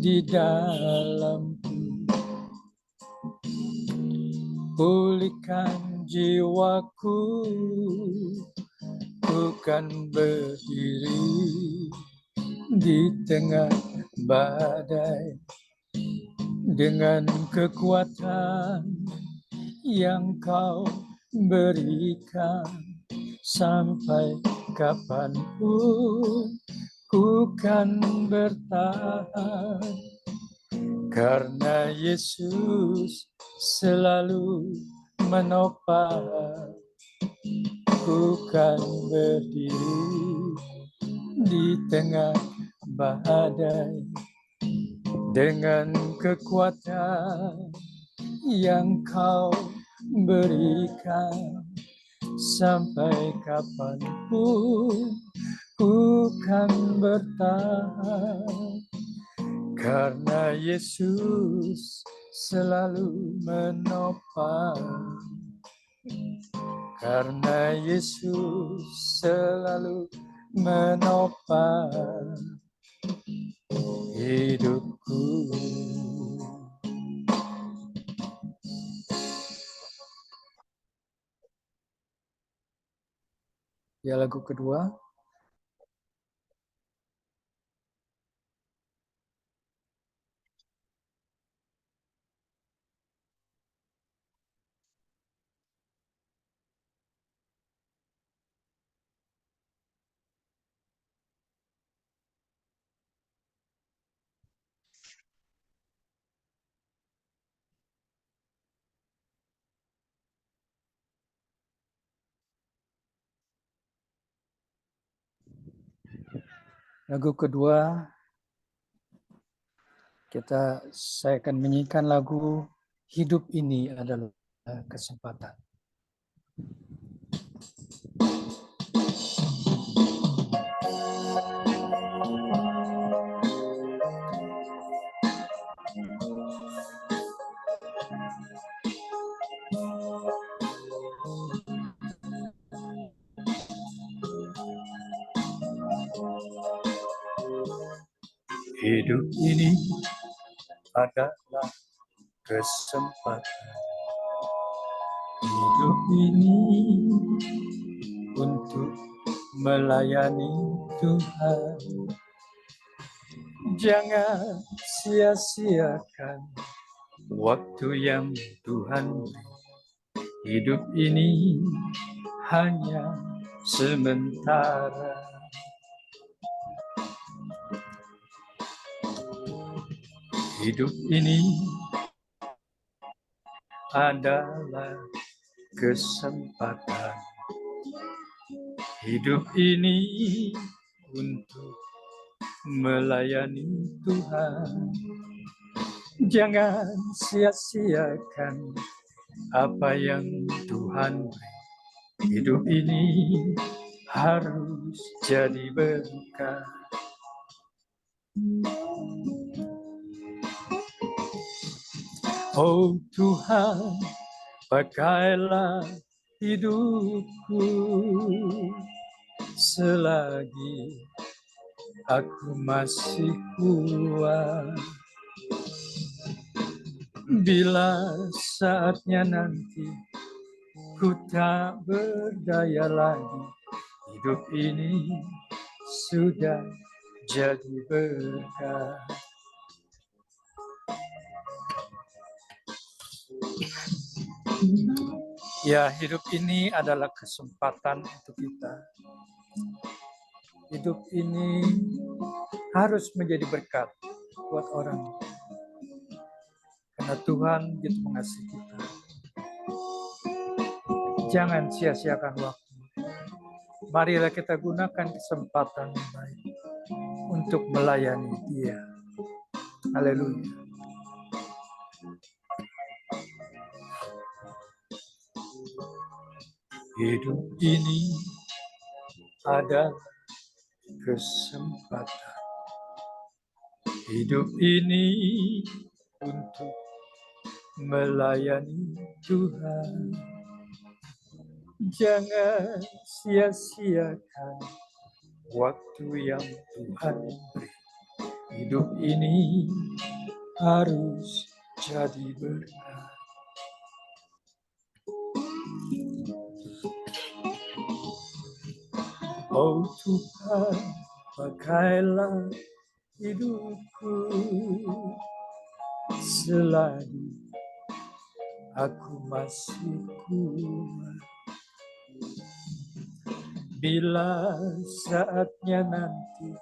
di dalamku, pulihkan jiwaku, ku kan berdiri di tengah badai dengan kekuatan yang kau berikan. Sampai kapanpun ku kan bertahan, karena Yesus selalu menopang. Ku kan berdiri di tengah badai dengan kekuatan yang kau berikan. Sampai kapanpun ku kan bertahan, karena Yesus selalu menopang. Karena Yesus selalu menopang hidupku. Ya, lagu kedua. Lagu kedua, saya akan menyanyikan lagu Hidup Ini Adalah Kesempatan. Hidup ini adalah kesempatan. Hidup ini untuk melayani Tuhan. Jangan sia-siakan waktu yang Tuhan beri. Hidup ini hanya sementara. Hidup ini adalah kesempatan. Hidup ini untuk melayani Tuhan. Jangan sia-siakan apa yang Tuhan beri. Hidup ini harus jadi berkah. Oh Tuhan, pakailah hidupku selagi aku masih kuat. Bila saatnya nanti ku tak berdaya lagi, hidup ini sudah jadi berkah. Ya, hidup ini adalah kesempatan untuk kita. Hidup ini harus menjadi berkat buat orang. Karena Tuhan begitu mengasihi kita. Jangan sia-siakan waktu. Marilah kita gunakan kesempatan yang baik untuk melayani Dia. Haleluya. Hidup ini adalah kesempatan. Hidup ini untuk melayani Tuhan. Jangan sia-siakan waktu yang Tuhan beri. Hidup ini harus jadi berkat. Oh Tuhan, pakailah hidupku selagi aku masih kuat. Bila saatnya nanti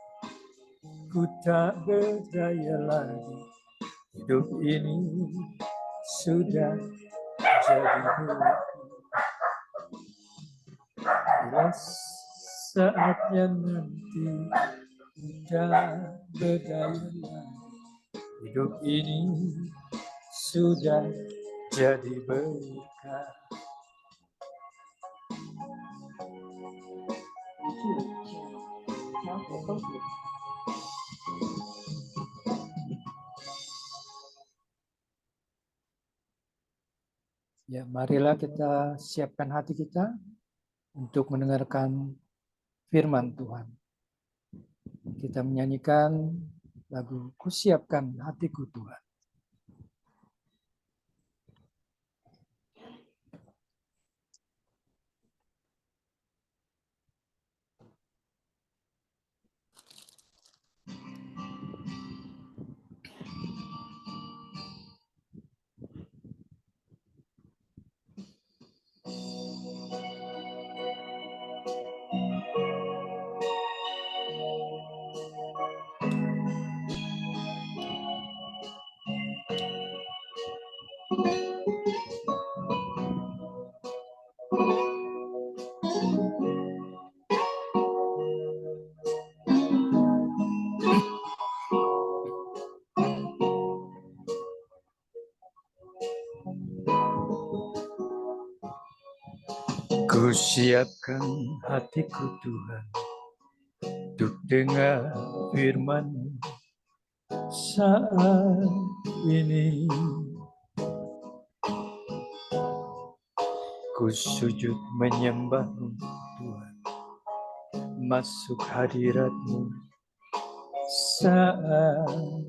ku tak berdaya lagi, hidup ini sudah jadi berkat. Bila saatnya nanti ku tak berdaya lagi, hidup ini sudah jadi berkat. Ya, marilah kita siapkan hati kita untuk mendengarkan firman Tuhan. Kita menyanyikan lagu Kusiapkan Hatiku Tuhan. Kusiapkan hatiku Tuhan untuk dengar firman-Mu saat ini. Ku sujud menyembah-Mu Tuhan, masuk hadirat-Mu saat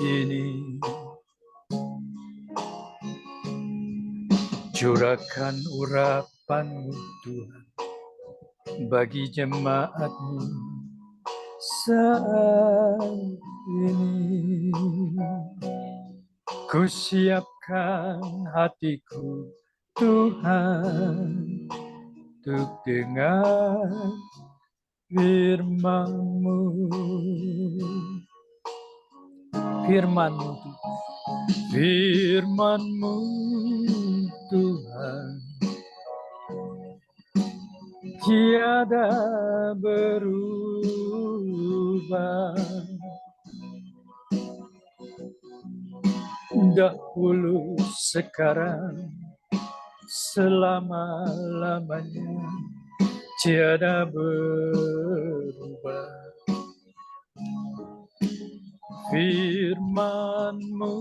ini. Curahkan urapan-Mu Tuhan bagi jemaat-Mu saat ini. Ku siapkan hatiku Tuhan untuk dengar firman-Mu. Firman-Mu Tuhan, firman-Mu Tuhan, tiada berubah. Dahulu, sekarang, selama-lamanya, tiada berubah. Firman-Mu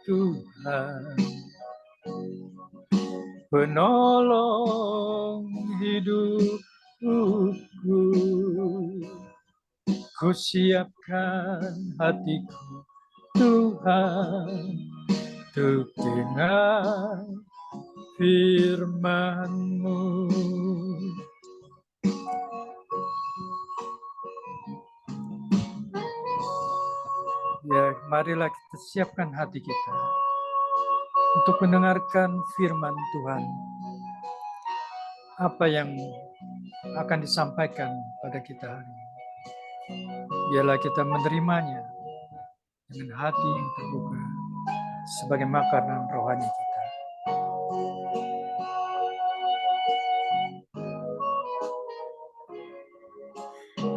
Tuhan, penolong hidupku. Ku siapkan hatiku Tuhan untuk dengar firman-Mu. Ya, marilah kita siapkan hati kita untuk mendengarkan firman Tuhan. Apa yang akan disampaikan pada kita hari ini. Biarlah kita menerimanya dengan hati yang terbuka sebagai makanan rohani kita.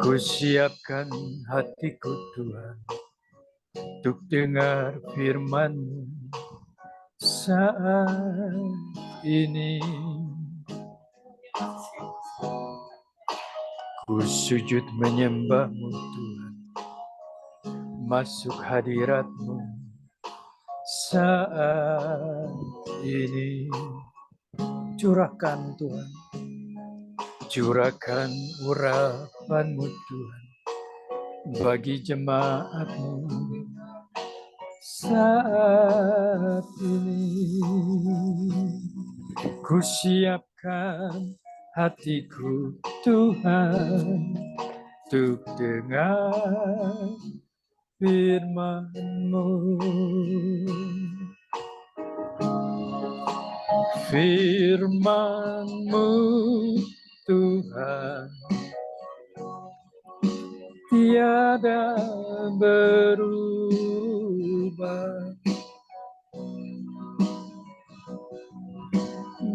Ku siapkan hatiku Tuhan untuk dengar firman-Mu saat ini. Ku sujud menyembah-Mu Tuhan, masuk hadirat-Mu saat ini. Curahkan Tuhan Curahkan urapan-Mu Tuhan bagi jemaat-Mu saat ini. Ku siapkan hatiku Tuhan untuk dengar firman-Mu. Firman-Mu Tuhan tiada berubah,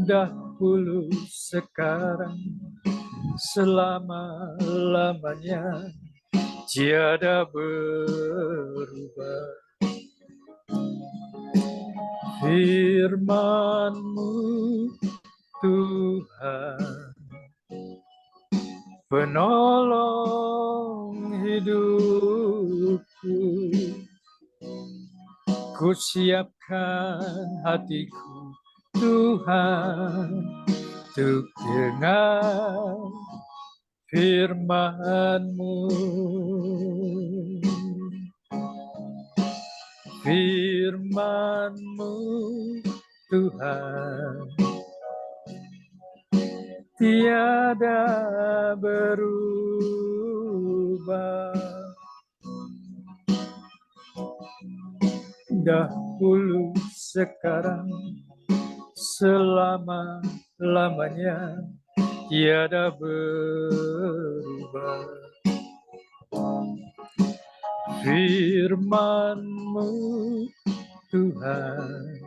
dahulu sekarang selama-lamanya tiada berubah. Firman-Mu Tuhan penolong hidupku, ku siapkan hatiku Tuhan untuk dengar firman-Mu. Firman-Mu Tuhan tiada berubah, dahulu sekarang selama-lamanya tiada berubah. Firman-Mu Tuhan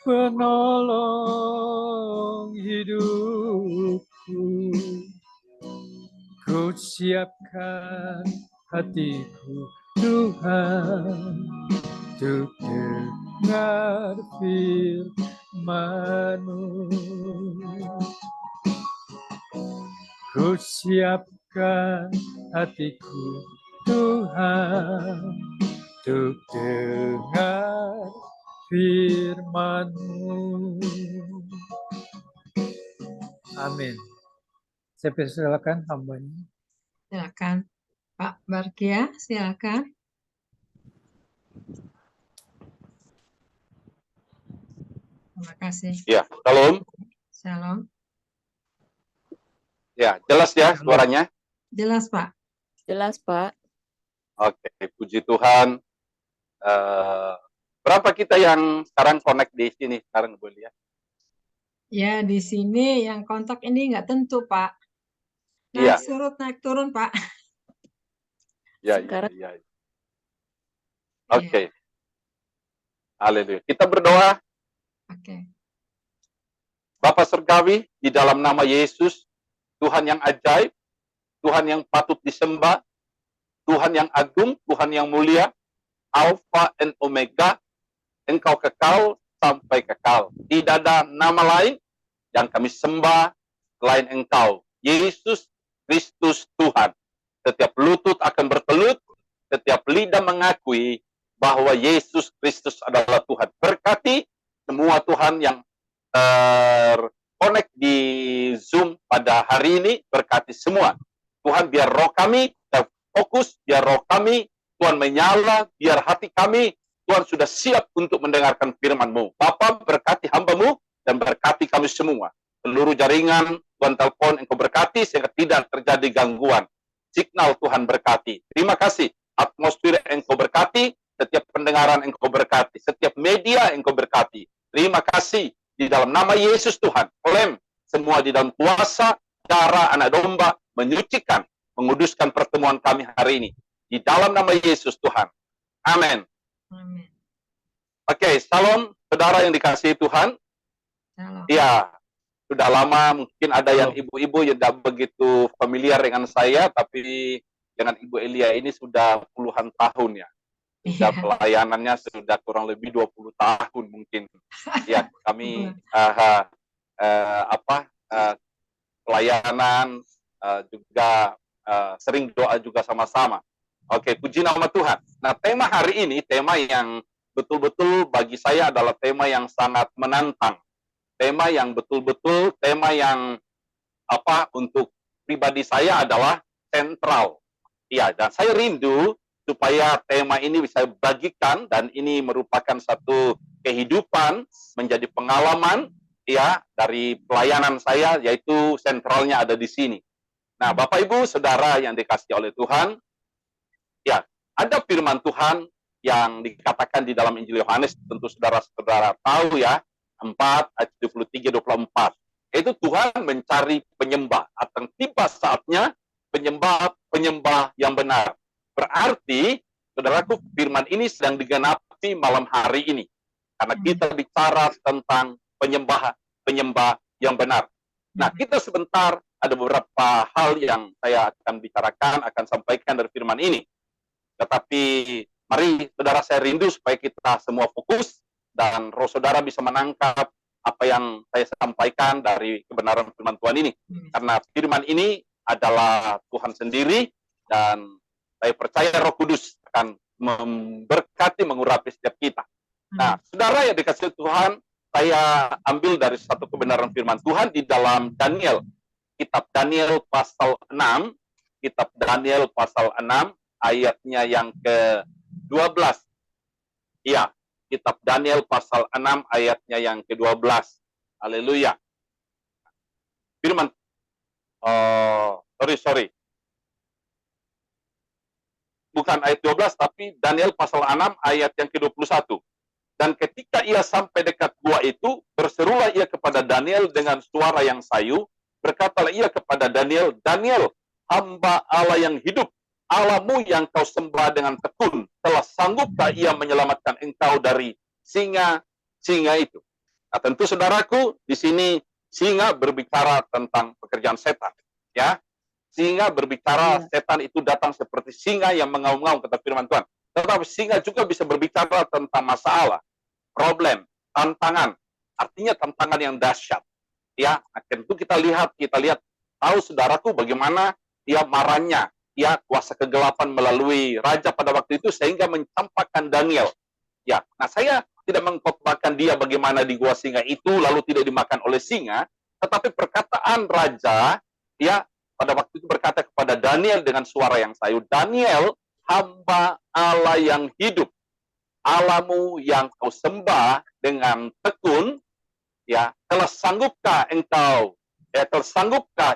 penolong hidupku, ku siapkan hatiku Tuhan untuk dengar firman-Mu. Ku siapkan hatiku Tuhan untuk dengar firman-Mu. Amin. Saya persilakan hambanya. Silakan Pak Barkia, silakan. Terima kasih. Ya, shalom. Shalom. Ya, jelas ya suaranya? Jelas, Pak. Jelas, Pak. Oke, puji Tuhan. Berapa kita yang sekarang connect di sini sekarang, Bu Lia? Ya, di sini yang kontak ini nggak tentu, Pak. Iya. Naik turun, Pak. Ya, Sekarang. ya. Oke. Haleluya. Kita berdoa. Oke. Bapa Surgawi, di dalam nama Yesus, Tuhan yang ajaib, Tuhan yang patut disembah, Tuhan yang agung, Tuhan yang mulia, Alfa dan Omega, Engkau kekal sampai kekal. Tidak ada nama lain yang kami sembah selain Engkau, Yesus Kristus Tuhan. Setiap lutut akan bertelut, setiap lidah mengakui bahwa Yesus Kristus adalah Tuhan. Berkati semua Tuhan yang terkonek di Zoom pada hari ini, berkati semua. Tuhan, biar roh kami fokus, biar roh kami, Tuhan menyala, biar hati kami, Tuhan sudah siap untuk mendengarkan firman-Mu. Bapa, berkati hamba-Mu dan berkati kami semua. Seluruh jaringan, Tuhan telepon, Engkau berkati sehingga tidak terjadi gangguan. Signal Tuhan berkati. Terima kasih. Atmosfer Engkau berkati, setiap pendengaran Engkau berkati, setiap media Engkau berkati. Terima kasih. Di dalam nama Yesus Tuhan, klaim semua di dalam kuasa darah anak domba menyucikan, menguduskan pertemuan kami hari ini. Di dalam nama Yesus Tuhan. Amin. Amin. Oke, salam saudara yang dikasihi Tuhan. Shalom. Ya, sudah lama mungkin ada yang ibu-ibu yang tidak begitu familiar dengan saya, tapi dengan Ibu Elia ini sudah puluhan tahun ya. Sudah pelayanannya sudah kurang lebih 20 tahun mungkin. Ya, kami pelayanan juga sering doa juga sama-sama. Oke, puji nama Tuhan. Nah, tema hari ini, tema yang betul-betul bagi saya adalah tema yang sangat menantang. tema yang betul-betul tema yang untuk pribadi saya adalah sentral. Ya, dan saya rindu supaya tema ini bisa bagikan, dan ini merupakan satu kehidupan, menjadi pengalaman ya dari pelayanan saya, yaitu sentralnya ada di sini. Nah, Bapak Ibu Saudara yang dikasihi oleh Tuhan, ya, ada firman Tuhan yang dikatakan di dalam Injil Yohanes, tentu saudara-saudara tahu ya, 4 ayat 23-24. Itu Tuhan mencari penyembah, akan tiba saatnya penyembah yang benar. Berarti, saudaraku, firman ini sedang digenapi malam hari ini. Karena kita bicara tentang penyembah yang benar. Nah, kita sebentar, ada beberapa hal yang saya akan bicarakan, akan sampaikan dari firman ini. Tetapi, mari saudara, saya rindu supaya kita semua fokus, dan roh saudara bisa menangkap apa yang saya sampaikan dari kebenaran firman Tuhan ini. Karena firman ini adalah Tuhan sendiri, dan saya percaya Roh Kudus akan memberkati, mengurapi setiap kita. Nah, saudara yang dikasihi Tuhan, saya ambil dari satu kebenaran firman Tuhan di dalam Daniel. Kitab Daniel pasal 6, kitab Daniel pasal 6, ayatnya yang ke-12. Iya, kitab Daniel pasal 6 ayatnya yang ke-12. Haleluya. Firman, sorry. Bukan ayat 12, tapi Daniel pasal 6 ayat yang ke-21. Dan ketika ia sampai dekat gua itu, berserulah ia kepada Daniel dengan suara yang sayu, berkatalah ia kepada Daniel, Daniel, hamba Allah yang hidup, Allahmu yang kau sembah dengan tekun, telah sanggupkah ia menyelamatkan engkau dari singa itu? Nah, tentu saudaraku, di sini singa berbicara tentang pekerjaan setan, ya. Singa berbicara, setan itu datang seperti singa yang mengaum-ngaum, kata firman Tuhan. Tetapi singa juga bisa berbicara tentang masalah, problem, tantangan. Artinya tantangan yang dahsyat. Ya, nah, tentu kita lihat, tahu saudaraku bagaimana dia marahnya, ya, kuasa kegelapan melalui raja pada waktu itu sehingga mencampakkan Daniel. Ya, nah saya tidak mengkhotbahkan dia bagaimana di gua singa itu lalu tidak dimakan oleh singa, tetapi perkataan raja, ya, pada waktu itu berkata kepada Daniel dengan suara yang sayu, Daniel, hamba Allah yang hidup, Allahmu yang kau sembah dengan tekun, ya, telah sanggupkah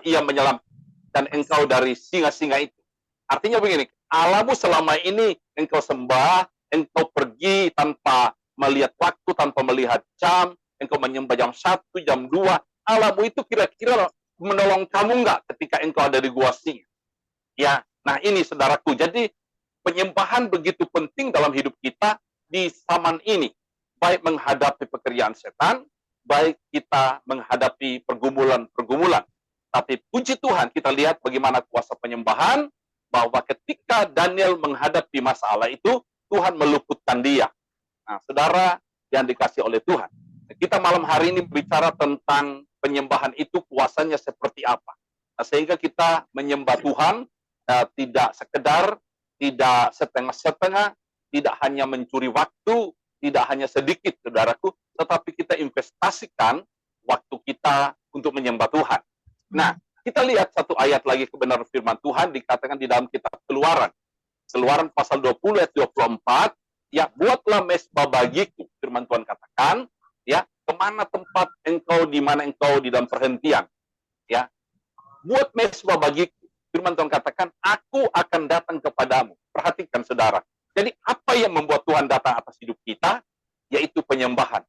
ia menyelamatkan engkau dari singa-singa itu? Artinya begini, Allahmu selama ini engkau sembah, engkau pergi tanpa melihat waktu, tanpa melihat jam, engkau menyembah jam 1, jam 2, Allahmu itu kira-kira menolong kamu enggak ketika engkau ada di gua singa? Ya, nah ini saudaraku, jadi penyembahan begitu penting dalam hidup kita di zaman ini, baik menghadapi pekerjaan setan, baik kita menghadapi pergumulan. Tapi puji Tuhan, kita lihat bagaimana kuasa penyembahan, bahwa ketika Daniel menghadapi masalah itu, Tuhan meluputkan dia. Nah, saudara yang dikasih oleh Tuhan, kita malam hari ini bicara tentang penyembahan itu kuasanya seperti apa. Nah, sehingga kita menyembah Tuhan tidak sekedar, tidak setengah-setengah, tidak hanya mencuri waktu, tidak hanya sedikit, saudaraku, tetapi kita investasikan waktu kita untuk menyembah Tuhan. Nah, kita lihat satu ayat lagi kebenaran firman Tuhan dikatakan di dalam kitab Keluaran. Keluaran pasal 20 ayat 24, ya, buatlah mezbah bagiku, firman Tuhan katakan, ya, kemana tempat engkau, di mana engkau di dalam perhentian, ya, buat mezbah bagiku, firman Tuhan katakan, aku akan datang kepadamu. Perhatikan saudara, jadi apa yang membuat Tuhan datang atas hidup kita, yaitu penyembahan,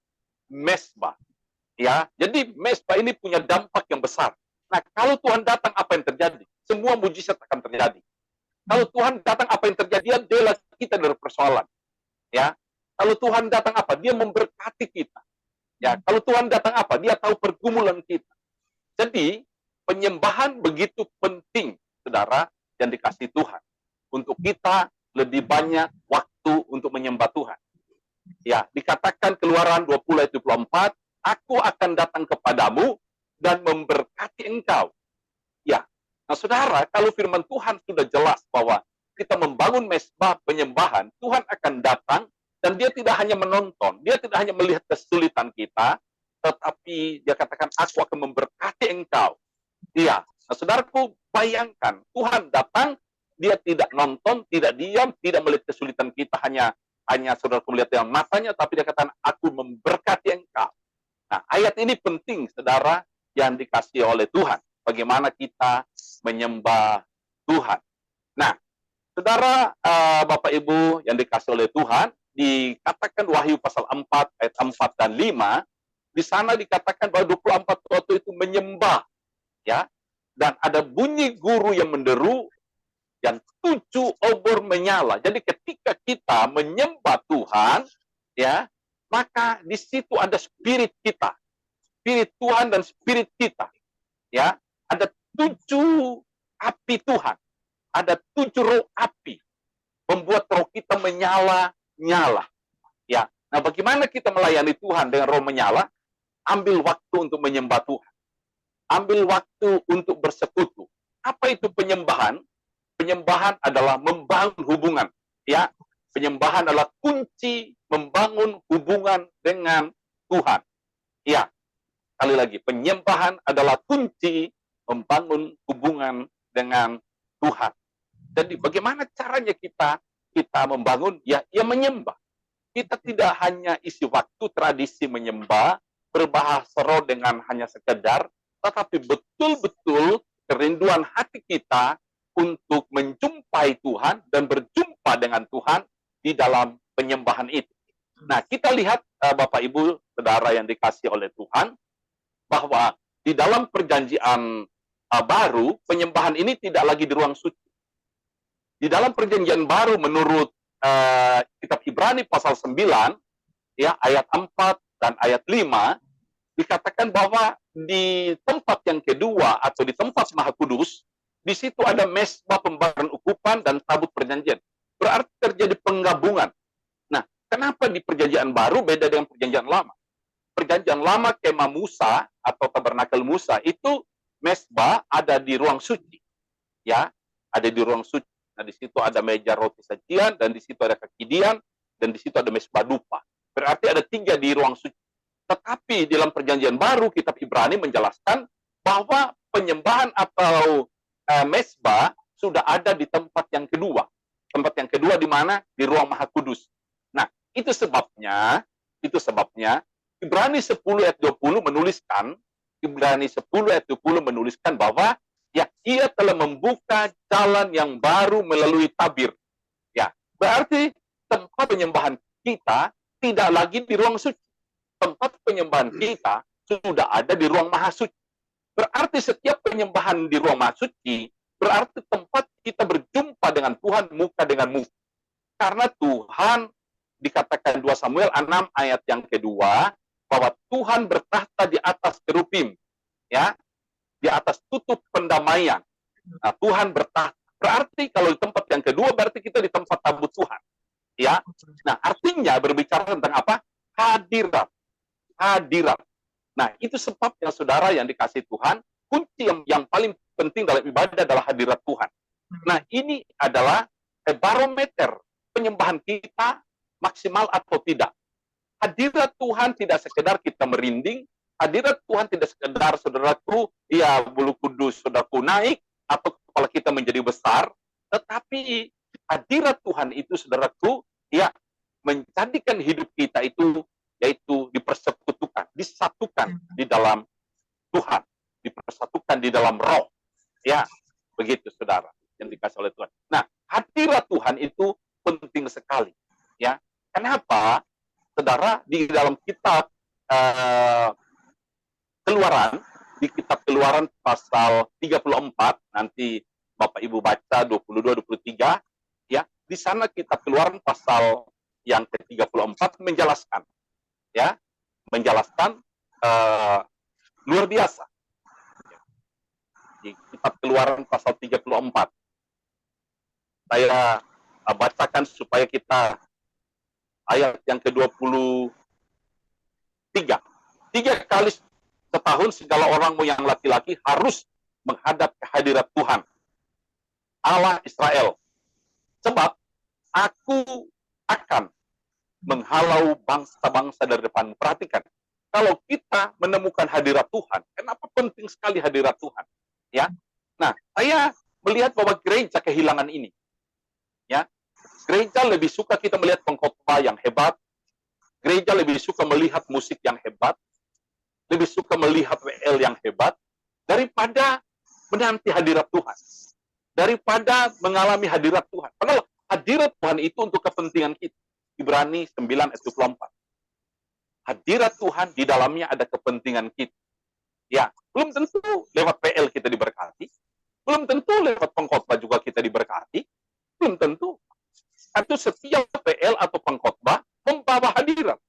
mezbah, ya, jadi mezbah ini punya dampak yang besar. Nah, kalau Tuhan datang, apa yang terjadi? Semua mujizat akan terjadi. Kalau Tuhan datang, apa yang terjadi? Dia bela kita dari persoalan. Ya, kalau Tuhan datang apa? Dia memberkati kita. Ya, kalau Tuhan datang apa? Dia tahu pergumulan kita. Jadi, penyembahan begitu penting, saudara, yang dikasih Tuhan. Untuk kita lebih banyak waktu untuk menyembah Tuhan. Ya, dikatakan Keluaran 20 ayat 24, aku akan datang kepadamu dan memberkati engkau. Ya, nah saudara, kalau firman Tuhan sudah jelas bahwa kita membangun mezbah penyembahan, Tuhan akan datang dan dia tidak hanya menonton, dia tidak hanya melihat kesulitan kita, tetapi dia katakan, aku akan memberkati engkau. Iya, nah, saudaraku, bayangkan, Tuhan datang, dia tidak nonton, tidak diam, tidak melihat kesulitan kita, hanya saudaraku melihat dengan matanya, tapi dia katakan, aku memberkati engkau. Nah, ayat ini penting, saudara, yang dikasih oleh Tuhan. Bagaimana kita menyembah Tuhan. Nah, saudara, Bapak Ibu yang dikasih oleh Tuhan, dikatakan Wahyu pasal 4, ayat 4 dan 5, di sana dikatakan bahwa 24 waktu itu menyembah, ya, dan ada bunyi guru yang menderu, dan 7 obor menyala. Jadi ketika kita menyembah Tuhan, ya, maka di situ ada spirit kita, spirit Tuhan dan spirit kita, ya, ada 7 api Tuhan, ada 7 roh api, membuat roh kita menyala-nyala, ya. Nah, bagaimana kita melayani Tuhan dengan roh menyala? Ambil waktu untuk menyembah Tuhan, ambil waktu untuk bersekutu. Apa itu penyembahan? Penyembahan adalah membangun hubungan, ya. Penyembahan adalah kunci membangun hubungan dengan Tuhan. Ya, sekali lagi, penyembahan adalah kunci membangun hubungan dengan Tuhan. Jadi bagaimana caranya kita membangun? Ya menyembah. Kita tidak hanya isi waktu tradisi menyembah, berbahasa roh dengan hanya sekedar, tetapi betul-betul kerinduan hati kita untuk menjumpai Tuhan dan berjumpa dengan Tuhan di dalam penyembahan itu. Nah, kita lihat Bapak Ibu Saudara yang dikasih oleh Tuhan, bahwa di dalam perjanjian baru, penyembahan ini tidak lagi di ruang suci. Di dalam perjanjian baru menurut kitab Ibrani pasal 9, ya, ayat 4 dan ayat 5, dikatakan bahwa di tempat yang kedua atau di tempat Maha Kudus, di situ ada mezbah pembayaran ukupan dan tabut perjanjian. Berarti terjadi penggabungan. Nah, kenapa di perjanjian baru beda dengan perjanjian lama? Perjanjian lama kemah Musa atau tabernakel Musa itu mezbah ada di ruang suci. Ya, ada di ruang suci. Nah, di situ ada meja roti sajian, dan di situ ada kakidian, dan di situ ada mezbah dupa. Berarti ada 3 di ruang suci. Tetapi dalam perjanjian baru, kitab Ibrani menjelaskan bahwa penyembahan atau mezbah sudah ada di tempat yang kedua. Tempat yang kedua di mana? Di ruang Maha Kudus. Nah, itu sebabnya Ibrani 10 ayat 20 menuliskan bahwa ya, ia telah membuka jalan yang baru melalui tabir. Ya, berarti tempat penyembahan kita tidak lagi di ruang suci. Tempat penyembahan kita sudah ada di ruang Maha Suci. Berarti setiap penyembahan di ruang Maha Suci berarti tempat kita berjumpa dengan Tuhan muka dengan muka. Karena Tuhan, dikatakan 2 Samuel 6 ayat yang kedua, bahwa Tuhan bertahta di atas kerubim, ya, di atas tutup pendamaian. Nah, Tuhan bertahta. Berarti kalau di tempat yang kedua berarti kita di tempat tabut Tuhan, ya. Nah, artinya berbicara tentang apa? Hadirat. Nah, itu sebabnya saudara yang dikasih Tuhan, kunci yang paling penting dalam ibadah adalah hadirat Tuhan. Nah, ini adalah barometer penyembahan kita maksimal atau tidak. Hadirat Tuhan tidak sekedar kita merinding, hadirat Tuhan tidak sekedar saudaraku, ya, bulu kudus saudaraku naik, atau kepala kita menjadi besar, tetapi hadirat Tuhan itu saudaraku, ya, menjadikan hidup kita itu yaitu dipersekutukan, disatukan di dalam Tuhan, dipersatukan di dalam roh. Ya, begitu saudara yang dikasih oleh Tuhan. Nah, hadirat Tuhan itu penting sekali. Ya, kenapa? Saudara, di dalam kitab Keluaran, di kitab Keluaran pasal 34, nanti Bapak Ibu baca 22-23, ya, di sana kitab Keluaran pasal yang ke-34 menjelaskan, ya, luar biasa. Di kitab Keluaran pasal 34. Saya bacakan supaya kita ayat yang ke-23. 3 kali setahun segala orangmu yang laki-laki harus menghadap kehadirat Tuhan, Allah Israel. Sebab aku akan menghalau bangsa-bangsa dari depanmu. Perhatikan, kalau kita menemukan hadirat Tuhan, kenapa penting sekali hadirat Tuhan? Ya, nah saya melihat bahwa gereja kehilangan ini. Ya, gereja lebih suka kita melihat pengkhotbah yang hebat, gereja lebih suka melihat musik yang hebat, lebih suka melihat WL yang hebat, daripada menanti hadirat Tuhan. Daripada mengalami hadirat Tuhan. Padahal hadirat Tuhan itu untuk kepentingan kita. Ibrani 9 ayat 24. Hadirat Tuhan di dalamnya ada kepentingan kita. Ya, belum tentu lewat PL kita diberkati. Belum tentu lewat pengkhotbah juga kita diberkati. Belum tentu. Itu setiap PL atau pengkhotbah membawa hadirat.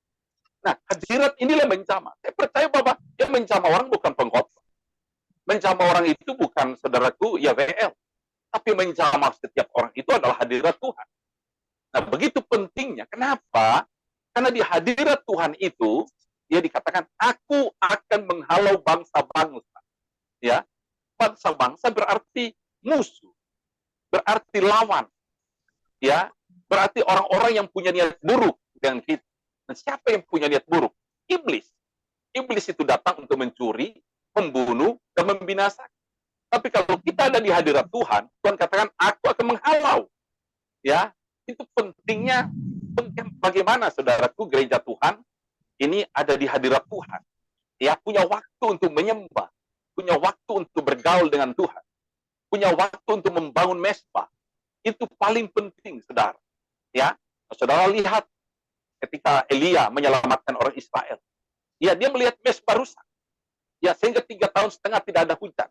Nah, hadirat inilah menjamah. Saya percaya bahwa yang menjamah orang bukan pengkhotbah. Menjamah orang itu bukan, saudaraku, ya WL. Tapi menjamah setiap orang itu adalah hadirat Tuhan. Nah, begitu pentingnya. Kenapa? Karena di hadirat Tuhan itu, dia dikatakan, aku akan menghalau bangsa-bangsa. Ya, bangsa-bangsa berarti musuh, berarti lawan. Ya, berarti orang-orang yang punya niat buruk dengan kita. Dan siapa yang punya niat buruk? Iblis. Iblis itu datang untuk mencuri, membunuh, dan membinasakan. Tapi kalau kita ada di hadirat Tuhan, Tuhan katakan, aku akan menghalau. Ya, itu pentingnya bagaimana, saudaraku, gereja Tuhan ini ada di hadirat Tuhan. Ya, punya waktu untuk menyembah, punya waktu untuk bergaul dengan Tuhan, punya waktu untuk membangun mesbah. Itu paling penting, saudara. Ya, saudara lihat ketika Elia menyelamatkan orang Israel. Ya, dia melihat mesbah rusak. Ya, sehingga 3 tahun setengah tidak ada hujan.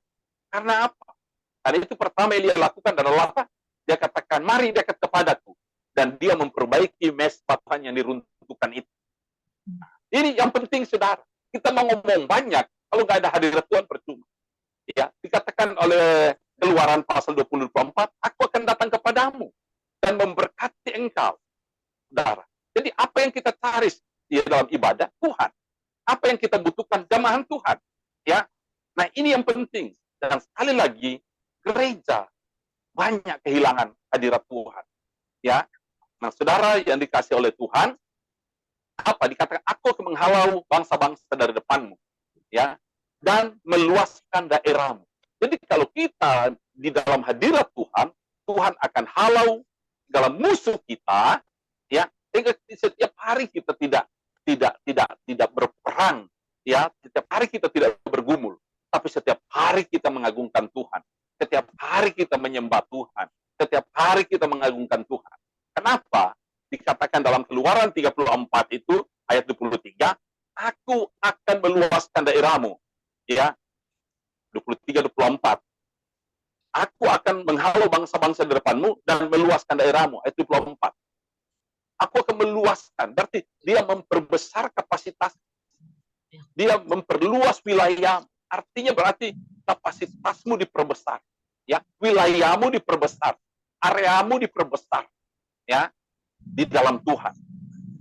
Karena apa? Karena itu pertama Elia lakukan adalah apa? Dia katakan, mari dekat kepadaku. Dan dia memperbaiki mesbah Tuhan yang diruntuhkan itu. Ini yang penting, saudara. Kita mau ngomong banyak, kalau nggak ada hadirat Tuhan percuma. Ya, dikatakan oleh Keluaran pasal 24, aku akan datang kepadamu dan memberkati engkau, saudara. Jadi apa yang kita cari di dalam ibadah Tuhan? Apa yang kita butuhkan? Jamahan Tuhan. Ya, nah ini yang penting. Dan sekali lagi, gereja banyak kehilangan hadirat Tuhan. Ya, nah saudara yang dikasih oleh Tuhan, apa dikatakan? Aku akan menghalau bangsa-bangsa dari depanmu, ya, dan meluaskan daerahmu. Jadi kalau kita di dalam hadirat Tuhan, Tuhan akan halau dalam musuh kita, ya, sehingga setiap hari kita tidak berperang, ya, setiap hari kita tidak bergumul, tapi setiap hari kita mengagungkan Tuhan, setiap hari kita menyembah Tuhan, setiap hari kita mengagungkan Tuhan. Kenapa? Dikatakan dalam Keluaran 34 itu ayat 23, aku akan meluaskan daerahmu, ya. 23-24. Aku akan menghalau bangsa-bangsa di depanmu dan meluaskan daerahmu. Ayat 24. Aku akan meluaskan. Berarti dia memperbesar kapasitas. Dia memperluas wilayah. Artinya berarti kapasitasmu diperbesar. Ya, wilayahmu diperbesar. Areamu diperbesar. Ya, di dalam Tuhan.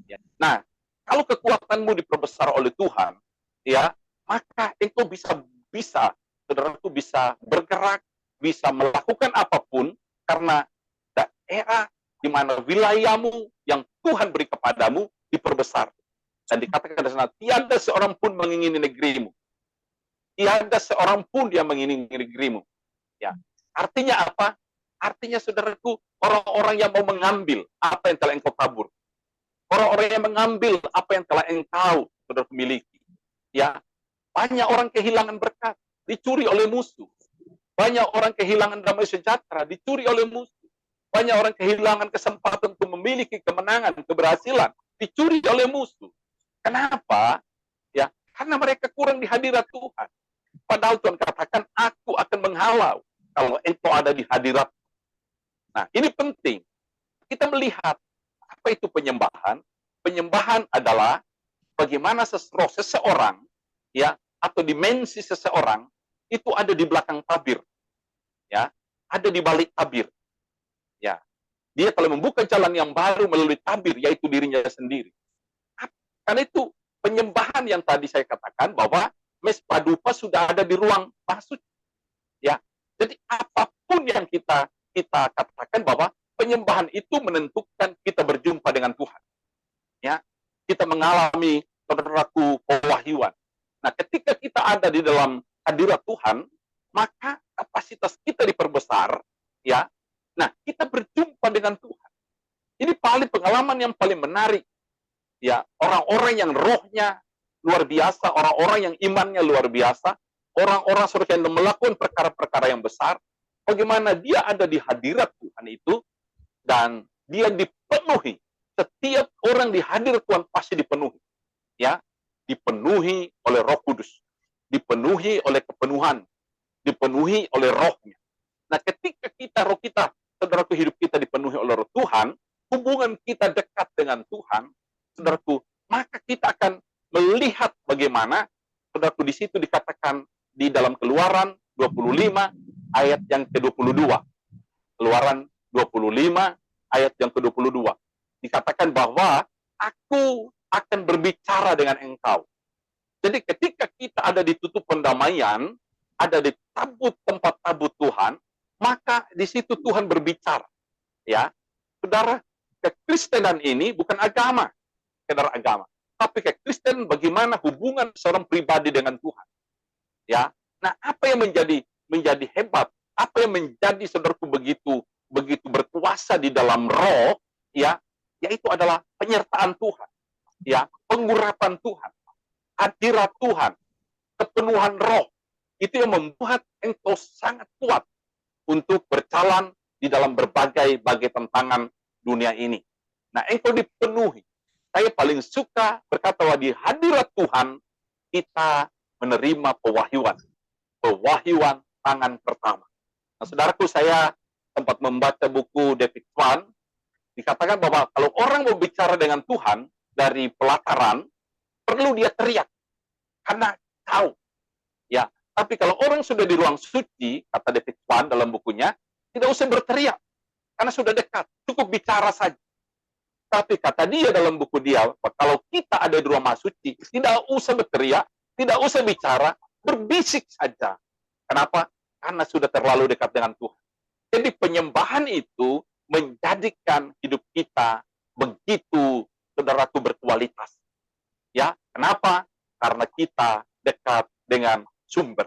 Ya. Nah, kalau kekuatanmu diperbesar oleh Tuhan, ya, maka engkau bisa saudaraku bisa bergerak, bisa melakukan apapun, karena daerah di mana wilayahmu yang Tuhan beri kepadamu diperbesar. Dan dikatakan di sana, tiada seorang pun mengingini negerimu. Tiada seorang pun yang mengingini negerimu. Ya. Artinya apa? Artinya, saudaraku, orang-orang yang mau mengambil apa yang telah engkau tabur. Orang-orang yang mengambil apa yang telah engkau, saudara, miliki. Ya. Banyak orang kehilangan berkat, dicuri oleh musuh. Banyak orang kehilangan damai sejahtera, dicuri oleh musuh. Banyak orang kehilangan kesempatan untuk memiliki kemenangan, keberhasilan, dicuri oleh musuh. Kenapa? Ya, karena mereka kurang di hadirat Tuhan. Padahal Tuhan katakan, aku akan menghalau kalau engkau ada di hadirat. Nah, ini penting. Kita melihat apa itu penyembahan. Penyembahan adalah bagaimana seseorang, ya, atau dimensi seseorang itu ada di belakang tabir, ya, ada di balik tabir, ya. Dia telah membuka jalan yang baru melalui tabir, yaitu dirinya sendiri. Karena itu penyembahan yang tadi saya katakan bahwa mesbah dupa sudah ada di ruang maksud, ya. Jadi apapun yang kita katakan bahwa penyembahan itu menentukan kita berjumpa dengan Tuhan, ya. Kita mengalami saudaraku, pewahyuan. Nah, ketika kita ada di dalam hadirat Tuhan, maka kapasitas kita diperbesar, ya. Nah, kita berjumpa dengan Tuhan. Ini paling pengalaman yang paling menarik, ya. Orang-orang yang rohnya luar biasa, orang-orang yang imannya luar biasa, orang-orang yang melakukan perkara-perkara yang besar, bagaimana dia ada di hadirat Tuhan itu, dan dia dipenuhi. Setiap orang di hadirat Tuhan pasti dipenuhi, ya, dipenuhi oleh Roh Kudus, dipenuhi oleh kepenuhan, dipenuhi oleh Rohnya. Nah, ketika roh kita, saudaraku, hidup kita dipenuhi oleh Roh Tuhan, hubungan kita dekat dengan Tuhan, saudaraku, maka kita akan melihat bagaimana, saudaraku, di situ dikatakan di dalam Keluaran 25 ayat yang ke-22. Keluaran 25 ayat yang ke-22. Dikatakan bahwa aku akan berbicara dengan engkau. Jadi ketika kita ada di tutup pendamaian, ada di tempat tabut Tuhan, maka di situ Tuhan berbicara. Ya, saudara, kekristenan ini bukan agama, sekedar agama. Tapi kekristenan bagaimana hubungan seorang pribadi dengan Tuhan. Ya, nah apa yang menjadi hebat, apa yang menjadi saudaraku begitu berkuasa di dalam roh, ya, yaitu adalah penyertaan Tuhan, ya, pengurapan Tuhan, hadirat Tuhan, kepenuhan roh. Itu yang membuat engkau sangat kuat untuk berjalan di dalam berbagai tantangan dunia ini. Nah, engkau dipenuhi. Saya paling suka berkata bahwa di hadirat Tuhan kita menerima pewahyuan tangan pertama. Nah, saudaraku, saya sempat membaca buku David Swan, dikatakan bahwa kalau orang mau bicara dengan Tuhan dari pelataran, perlu dia teriak, karena tahu. Ya, tapi kalau orang sudah di ruang suci, kata David Swan dalam bukunya, tidak usah berteriak, karena sudah dekat, cukup bicara saja. Tapi kata dia dalam buku dia, kalau kita ada di ruang suci, tidak usah berteriak, tidak usah bicara, berbisik saja. Kenapa? Karena sudah terlalu dekat dengan Tuhan. Jadi penyembahan itu menjadikan hidup kita begitu, saudaraku, berkualitas. Ya, kenapa? Karena kita dekat dengan sumber.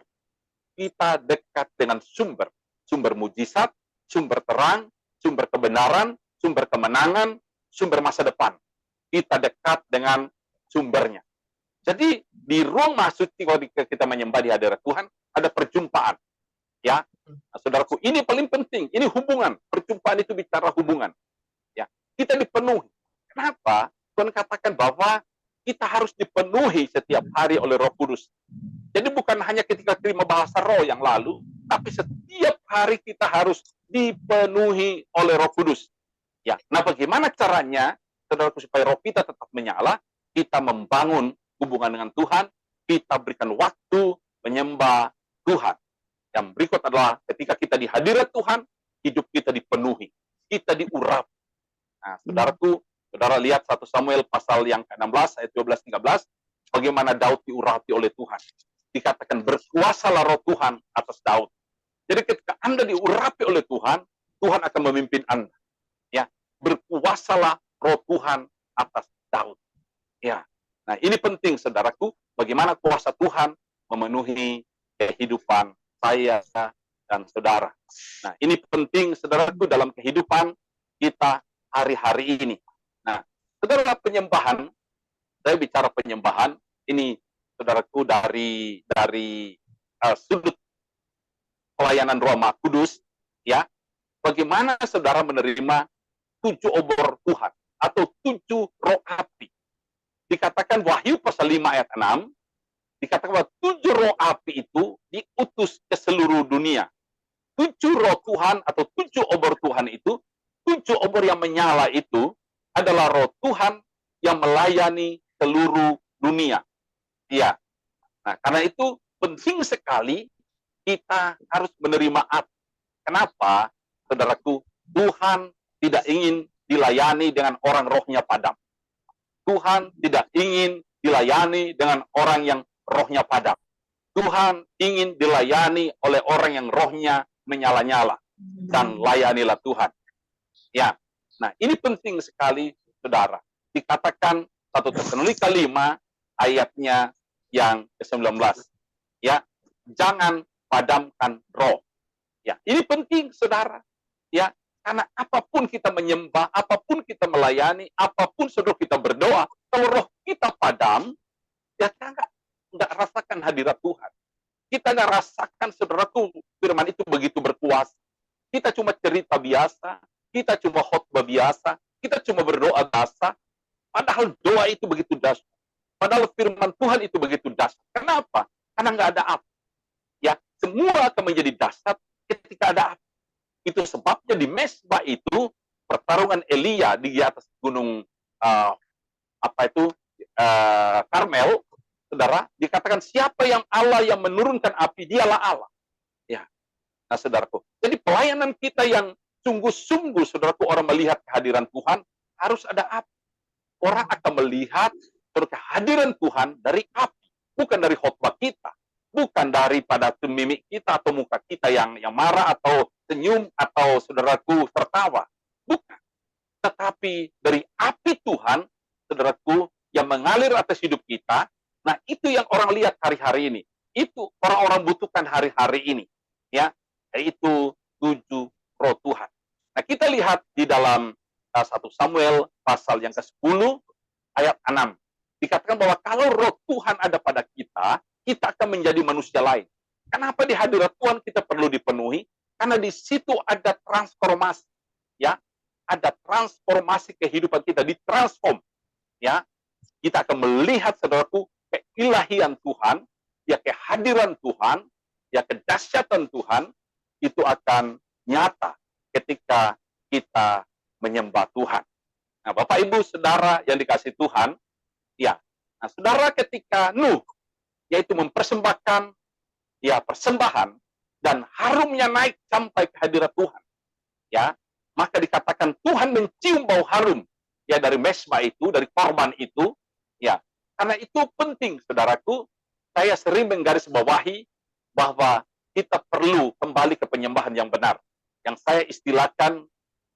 Kita dekat dengan sumber. Sumber mujizat, sumber terang, sumber kebenaran, sumber kemenangan, sumber masa depan. Kita dekat dengan sumbernya. Jadi di ruang mahasuci kalau kita menyembah di hadirat Tuhan, ada perjumpaan. Ya, nah, saudaraku, ini paling penting. Ini hubungan. Perjumpaan itu bicara hubungan. Ya, kita dipenuhi. Kenapa? Tuhan katakan bahwa kita harus dipenuhi setiap hari oleh Roh Kudus. Jadi bukan hanya ketika terima bahasa roh yang lalu, tapi setiap hari kita harus dipenuhi oleh Roh Kudus. Ya, nah bagaimana caranya, saudaraku, supaya roh kita tetap menyala? Kita membangun hubungan dengan Tuhan, kita berikan waktu menyembah Tuhan. Yang berikut adalah ketika kita di hadirat Tuhan, hidup kita dipenuhi, kita diurapi. Nah, saudaraku, saudara lihat 1 Samuel pasal yang ke-16 ayat 12-13, bagaimana Daud diurapi oleh Tuhan. Dikatakan berkuasalah roh Tuhan atas Daud. Jadi ketika Anda diurapi oleh Tuhan, Tuhan akan memimpin Anda. Ya, berkuasalah roh Tuhan atas Daud. Ya. Nah, ini penting, saudaraku, bagaimana kuasa Tuhan memenuhi kehidupan saya dan saudara. Nah, ini penting, saudaraku, dalam kehidupan kita hari-hari ini. Nah, saudara, penyembahan, saya bicara penyembahan, ini, saudaraku, dari sudut pelayanan Roh Kudus, ya, bagaimana saudara menerima 7 obor Tuhan, atau 7 roh api. Dikatakan Wahyu pasal 5 ayat 6, dikatakan bahwa 7 roh api itu diutus ke seluruh dunia. 7 roh Tuhan atau 7 obor Tuhan itu, 7 obor yang menyala itu adalah roh Tuhan yang melayani seluruh dunia. Ya. Nah, karena itu penting sekali kita harus menerima api. Kenapa, saudaraku? Tuhan tidak ingin dilayani dengan orang rohnya padam. Tuhan tidak ingin dilayani dengan orang yang rohnya padam. Tuhan ingin dilayani oleh orang yang rohnya menyala-nyala. Dan layanilah Tuhan. Ya, nah ini penting sekali, saudara. Dikatakan 1 Tesalonika 5 ayatnya yang ke-19. Ya, jangan padamkan roh. Ya, ini penting, saudara. Ya, karena apapun kita menyembah, apapun kita melayani, apapun saudara kita berdoa, kalau roh kita padam, ya kita nggak rasakan hadirat Tuhan. Kita nggak rasakan, saudaraku, firman itu begitu berkuasa. Kita cuma cerita biasa, kita cuma khotbah biasa, kita cuma berdoa biasa, padahal doa itu begitu dahsyat. Padahal firman Tuhan itu begitu dahsyat. Kenapa? Karena nggak ada api. Ya, semua akan menjadi dahsyat ketika ada api. Itu sebabnya di Mesbah itu pertarungan Elia di atas gunung Karmel, saudara, dikatakan siapa yang Allah yang menurunkan api, dialah Allah. Ya, nah saudaraku. Jadi pelayanan kita yang sungguh-sungguh, saudaraku, orang melihat kehadiran Tuhan harus ada api. Orang akan melihat kehadiran Tuhan dari api, bukan dari khotbah kita, bukan daripada mimik kita atau muka kita yang marah atau senyum atau saudaraku tertawa, bukan. Tetapi dari api Tuhan, saudaraku, yang mengalir atas hidup kita. Nah, itu yang orang lihat hari-hari ini. Itu orang-orang butuhkan hari-hari ini, ya, yaitu 7 roh Tuhan. Nah, kita lihat di dalam 1 Samuel pasal yang ke-10 ayat 6. Dikatakan bahwa kalau roh Tuhan ada pada kita, kita akan menjadi manusia lain. Kenapa di hadirat Tuhan kita perlu dipenuhi? Karena di situ ada transformasi, ya, ada transformasi kehidupan kita, ditransform, ya. Kita akan melihat, saudaraku, keilahian Tuhan, ya, kehadiran Tuhan, ya, kedahsyatan Tuhan itu akan nyata ketika kita menyembah Tuhan. Nah, Bapak Ibu Saudara yang dikasihi Tuhan, ya, nah saudara ketika Nuh, yaitu mempersembahkan, ya, persembahan dan harumnya naik sampai ke hadirat Tuhan, ya, maka dikatakan Tuhan mencium bau harum, ya, dari mesbah itu, dari korban itu, ya. Karena itu penting, saudaraku, saya sering menggarisbawahi bahwa kita perlu kembali ke penyembahan yang benar. Yang saya istilahkan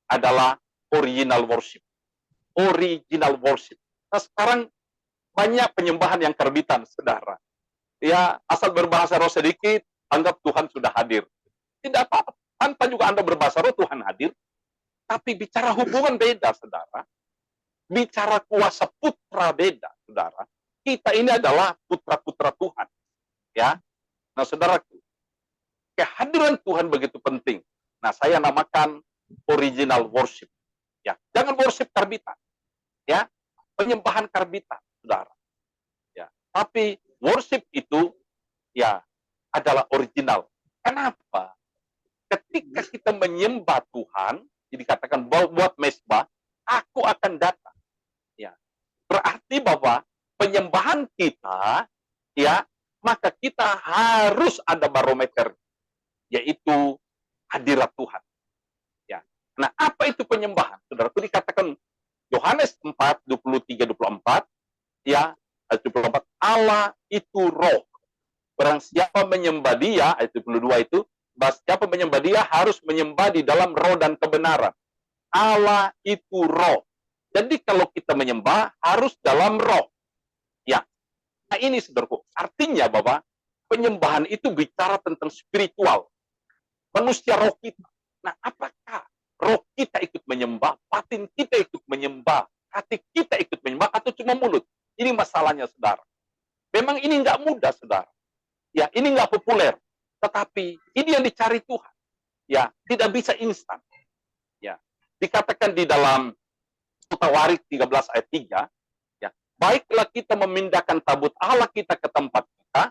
adalah original worship. Original worship. Nah, sekarang banyak penyembahan yang terbitan, saudara. Ya, asal berbahasa roh sedikit, anggap Tuhan sudah hadir. Tidak apa-apa. Tanpa juga Anda berbahasa roh, Tuhan hadir. Tapi bicara hubungan beda, saudara. Bicara kuasa putra beda, saudara. Kita ini adalah putra-putra Tuhan. Ya. Nah, saudaraku, kehadiran Tuhan begitu penting. Nah, saya namakan original worship. Ya, jangan worship karbitan. Ya, penyembahan karbitan, saudara. Ya, tapi worship itu, ya, adalah original. Kenapa? Ketika kita menyembah Tuhan, dikatakan buat mesbah, aku akan datang. Ya, berarti bahwa penyembahan kita, ya, maka kita harus ada barometer, yaitu hadirat Tuhan. Ya. Nah, apa itu penyembahan? Saudaraku, dikatakan Yohanes 4, 23-24, ya, 24, Allah itu roh. Barang siapa menyembah dia, ayat 22 itu, siapa menyembah dia harus menyembah di dalam roh dan kebenaran. Allah itu roh. Jadi kalau kita menyembah harus dalam roh. Ya. Nah, ini saudaraku, artinya bahwa penyembahan itu bicara tentang spiritual. Manusia roh kita. Nah, apakah roh kita ikut menyembah, batin kita ikut menyembah, hati kita ikut menyembah, atau cuma mulut? Ini masalahnya, saudara. Memang ini nggak mudah, saudara. Ya, ini nggak populer. Tetapi ini yang dicari Tuhan. Ya, tidak bisa instan. Ya, dikatakan di dalam Tawarik 13 ayat 3, ya, baiklah kita memindahkan tabut Allah kita ke tempat kita,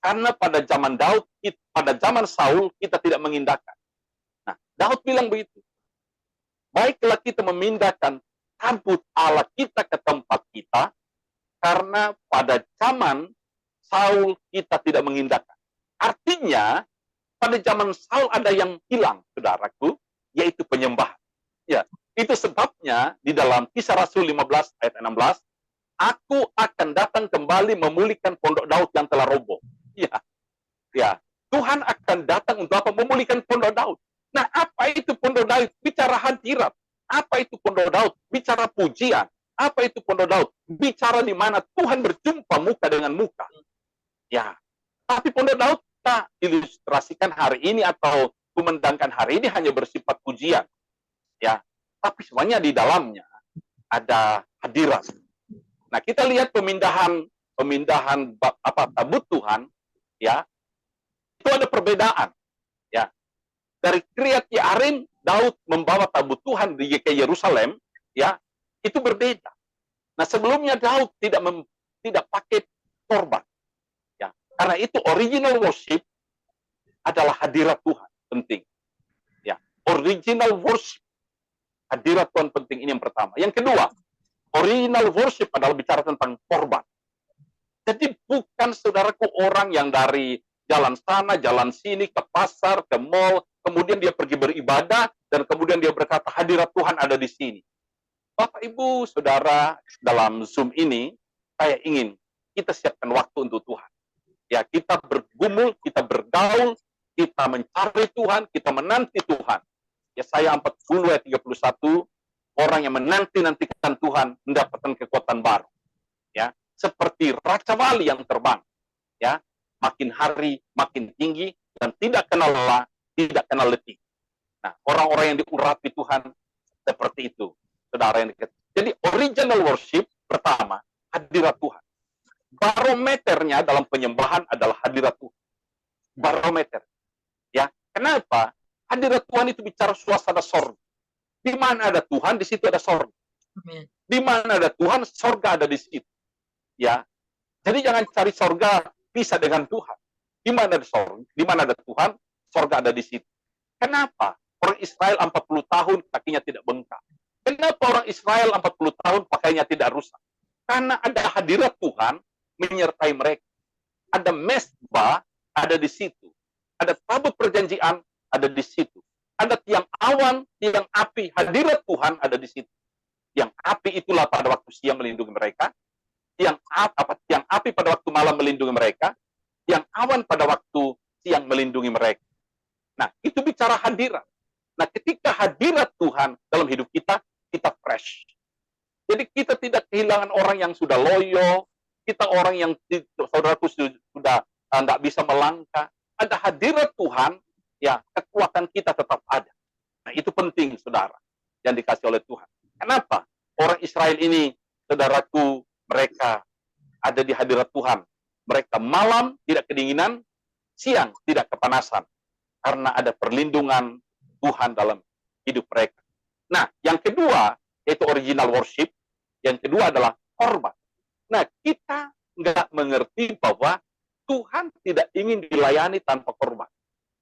karena pada zaman Daud, pada zaman Saul, kita tidak mengindahkan. Nah, Daud bilang begitu. Baiklah kita memindahkan tabut Allah kita ke tempat kita, karena pada zaman Saul kita tidak mengindahkan. Artinya, pada zaman Saul ada yang hilang, saudaraku, yaitu penyembahan. Ya, itu sebabnya di dalam Kisah Rasul 15 ayat 16, aku akan datang kembali memulihkan pondok Daud yang telah roboh. Ya, ya, Tuhan akan datang untuk apa? Memulihkan pondok Daud. Nah, apa itu pondok Daud? Bicara hadirat. Apa itu pondok Daud? Bicara pujian. Apa itu Pondok Daud? Bicara di mana Tuhan berjumpa muka dengan muka. Ya, tapi Pondok Daud tak ilustrasikan hari ini atau kumandangkan hari ini hanya bersifat pujian. Ya, tapi semuanya di dalamnya ada hadirat. Nah, kita lihat pemindahan tabut Tuhan, ya, itu ada perbedaan. Ya, dari Kiryat Yearim, Daud membawa tabut Tuhan ke Yerusalem, ya, itu berbeda. Nah, sebelumnya Daud tidak pakai korban. Ya, karena itu original worship adalah hadirat Tuhan, penting. Ya, original worship, hadirat Tuhan penting, ini yang pertama. Yang kedua, original worship adalah bicara tentang korban. Jadi bukan saudaraku orang yang dari jalan sana, jalan sini, ke pasar, ke mall, kemudian dia pergi beribadah, dan kemudian dia berkata, hadirat Tuhan ada di sini. Bapak, Ibu, Saudara, dalam Zoom ini, saya ingin kita siapkan waktu untuk Tuhan. Ya, kita bergumul, kita bergaul, kita mencari Tuhan, kita menanti Tuhan. Yesaya 40 ayat 31, orang yang menanti-nantikan Tuhan mendapatkan kekuatan baru. Ya, seperti Raja Wali yang terbang. Ya, makin hari makin tinggi dan tidak kenal lelah, tidak kenal letih. Nah, orang-orang yang diurapi Tuhan seperti itu. Saudara yang dekat. Jadi original worship pertama, hadirat Tuhan. Barometernya dalam penyembahan adalah hadirat Tuhan. Barometer. Ya, kenapa? Hadirat Tuhan itu bicara suasana sorga. Di mana ada Tuhan, di situ ada sorga. Di mana ada Tuhan, sorga ada di situ. Ya. Jadi jangan cari sorga bisa dengan Tuhan. Di mana ada sorga, di mana ada Tuhan, sorga ada di situ. Kenapa? Orang Israel 40 tahun kakinya tidak bengkak. Kenapa orang Israel 40 tahun pakainya tidak rusak? Karena ada hadirat Tuhan menyertai mereka. Ada mesbah ada di situ. Ada tabut perjanjian ada di situ. Ada tiang awan, tiang api, hadirat Tuhan ada di situ. Tiang api itulah pada waktu siang melindungi mereka. Tiang api pada waktu malam melindungi mereka. Tiang awan pada waktu siang melindungi mereka. Nah, itu bicara hadirat. Nah, ketika hadirat Tuhan dalam hidup kita, kita fresh. Jadi kita tidak kehilangan orang yang sudah loyo, kita orang yang saudaraku sudah tidak bisa melangkah. Ada hadirat Tuhan, ya kekuatan kita tetap ada. Nah, itu penting, saudara, yang dikasih oleh Tuhan. Kenapa? Orang Israel ini, saudaraku, mereka ada di hadirat Tuhan. Mereka malam tidak kedinginan, siang tidak kepanasan. Karena ada perlindungan Tuhan dalam hidup mereka. Nah, yang kedua, yaitu original worship. Yang kedua adalah korban. Nah, kita nggak mengerti bahwa Tuhan tidak ingin dilayani tanpa korban.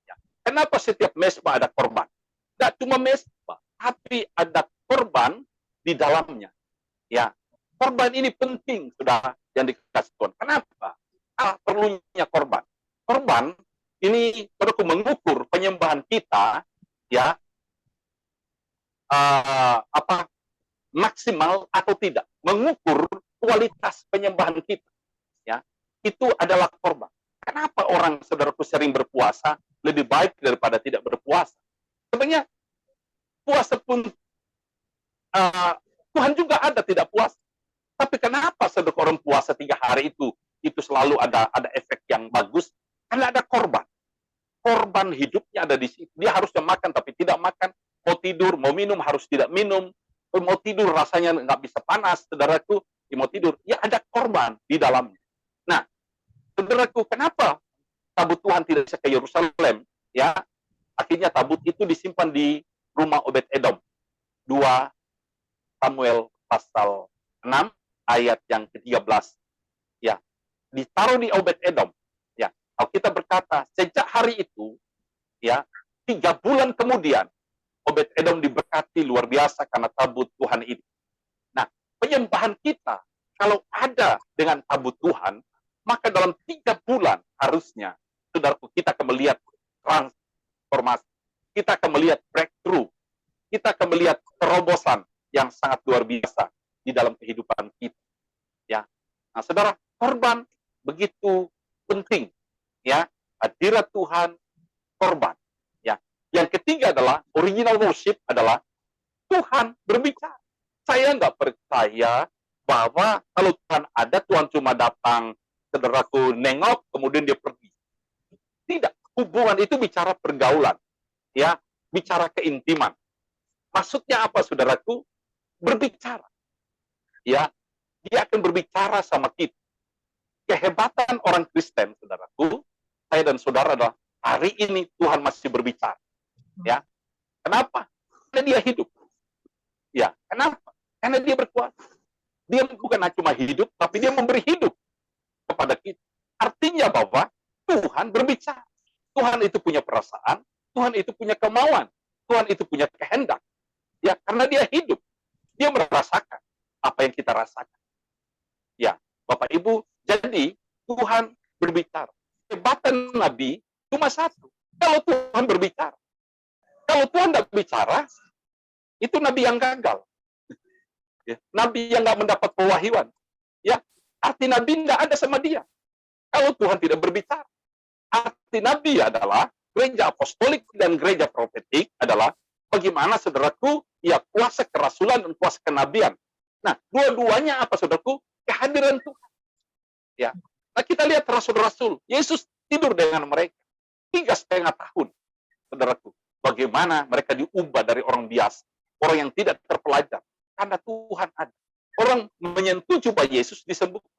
Ya. Kenapa setiap mesbah ada korban? Tidak cuma mesbah, tapi ada korban di dalamnya. Ya, korban ini penting, saudara, yang dikasih Tuhan. Kenapa? Perlunya korban. Korban ini perlu mengukur penyembahan kita, ya, maksimal atau tidak, mengukur kualitas penyembahan kita, ya, itu adalah korban. Kenapa orang saudaraku sering berpuasa lebih baik daripada tidak berpuasa? Sebenarnya puasa pun Tuhan juga ada tidak puasa. Tapi kenapa saudara orang puasa 3 hari itu selalu ada efek yang bagus? Karena ada korban. Korban hidupnya ada di situ. Dia harusnya makan tapi tidak makan. Mau tidur, mau minum, harus tidak minum. Mau tidur rasanya nggak bisa panas, saudaraku. Mau tidur, ya ada korban di dalamnya. Nah, saudaraku, kenapa tabut Tuhan tidak bisa ke Yerusalem? Ya, akhirnya tabut itu disimpan di rumah Obed-Edom. 2 Samuel pasal 6 ayat yang ke-13. Ya, ditaruh di Obed-Edom. Ya, kalau kita berkata sejak hari itu, ya, 3 bulan kemudian Obed-Edom diberkati luar biasa karena tabut Tuhan itu. Nah, penyembahan kita kalau ada dengan tabut Tuhan, maka dalam 3 bulan harusnya, saudaraku, kita akan melihat transformasi. Kita akan melihat breakthrough. Kita akan melihat terobosan yang sangat luar biasa di dalam kehidupan kita. Ya, nah, saudara, korban begitu penting. Ya, hadirat Tuhan, korban. Yang ketiga adalah original worship adalah Tuhan berbicara. Saya nggak percaya bahwa kalau Tuhan ada, Tuhan cuma datang, saudaraku, nengok, kemudian dia pergi. Tidak. Hubungan itu bicara pergaulan. Ya, bicara keintiman. Maksudnya apa, saudaraku? Berbicara. Ya, dia akan berbicara sama kita. Kehebatan orang Kristen, saudaraku, saya dan saudara adalah hari ini Tuhan masih berbicara. Ya, kenapa? Karena dia hidup. Ya, kenapa? Karena dia berkuasa. Dia bukan cuma hidup, tapi dia memberi hidup kepada kita. Artinya bahwa Tuhan berbicara. Tuhan itu punya perasaan, Tuhan itu punya kemauan, Tuhan itu punya kehendak. Ya, karena dia hidup. Dia merasakan apa yang kita rasakan. Ya, Bapak Ibu, jadi Tuhan berbicara. Kehebatan Nabi cuma satu. Kalau Tuhan berbicara. Kalau Tuhan tidak bicara, itu Nabi yang gagal. Ya, Nabi yang nggak mendapat pewahyuan. Ya, arti Nabi tidak ada sama dia. Kalau Tuhan tidak berbicara. Arti Nabi adalah gereja apostolik dan gereja profetik adalah bagaimana, saudaraku, ya kuasa kerasulan dan kuasa kenabian. Nah, dua-duanya apa, saudaraku? Kehadiran Tuhan. Ya. Nah, kita lihat rasul-rasul. Yesus tidur dengan mereka 3,5 tahun. Saudaraku, bagaimana mereka diubah dari orang biasa, orang yang tidak terpelajar. Karena Tuhan ada. Orang menyentuh jubah Yesus disembuhkan.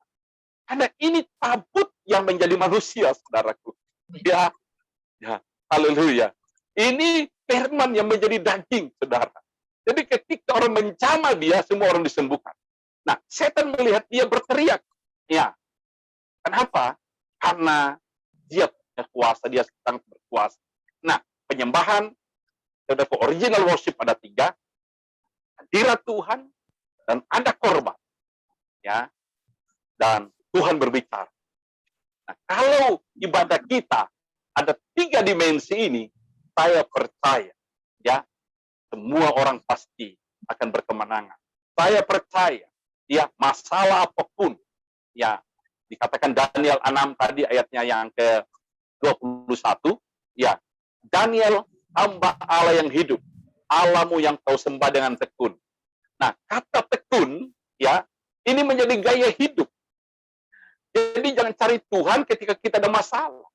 Karena ini tabut yang menjadi manusia, saudaraku. Ya, ya, haleluya. Ini firman yang menjadi daging, saudara. Jadi ketika orang mencama dia, semua orang disembuhkan. Nah, setan melihat dia berteriak. Ya, kenapa? Karena dia punya kuasa, dia sangat berkuasa. Nah, penyembahan, saudara, original worship ada 3. Hadirat Tuhan, dan ada korban. Ya, dan Tuhan berbicara. Nah, kalau ibadah kita ada 3 dimensi ini, saya percaya, ya, semua orang pasti akan berkemenangan. Saya percaya, ya, masalah apapun, ya, dikatakan Daniel 6 tadi ayatnya yang ke-21, ya, Daniel, hamba Allah yang hidup, Allahmu yang kau sembah dengan tekun. Nah, kata tekun, ya, ini menjadi gaya hidup. Jadi jangan cari Tuhan ketika kita ada masalah.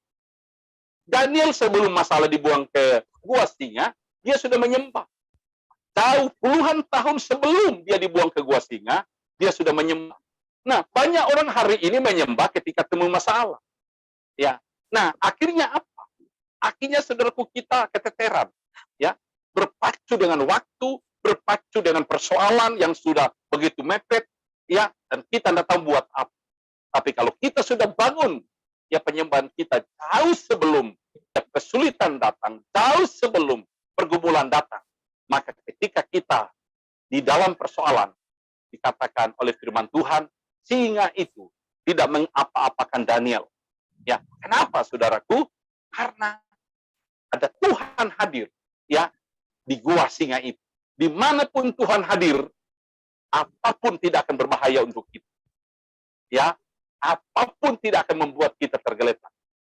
Daniel sebelum masalah dibuang ke gua singa, dia sudah menyembah. Jauh puluhan tahun sebelum dia dibuang ke gua singa, dia sudah menyembah. Nah, banyak orang hari ini menyembah ketika temu masalah. Ya. Nah, akhirnya apa? Akhirnya saudaraku kita keteteran. Ya. Berpacu dengan waktu, berpacu dengan persoalan yang sudah begitu mepet, ya, dan kita tidak tahu buat apa. Tapi kalau kita sudah bangun, ya penyembahan kita jauh sebelum ya, kesulitan datang, jauh sebelum pergumulan datang, maka ketika kita di dalam persoalan, dikatakan oleh firman Tuhan, singa itu tidak mengapa-apakan Daniel. Ya, kenapa, saudaraku? Karena ada Tuhan hadir, ya, di gua singa itu. Dimanapun Tuhan hadir, apapun tidak akan berbahaya untuk kita. Ya, apapun tidak akan membuat kita tergeletak.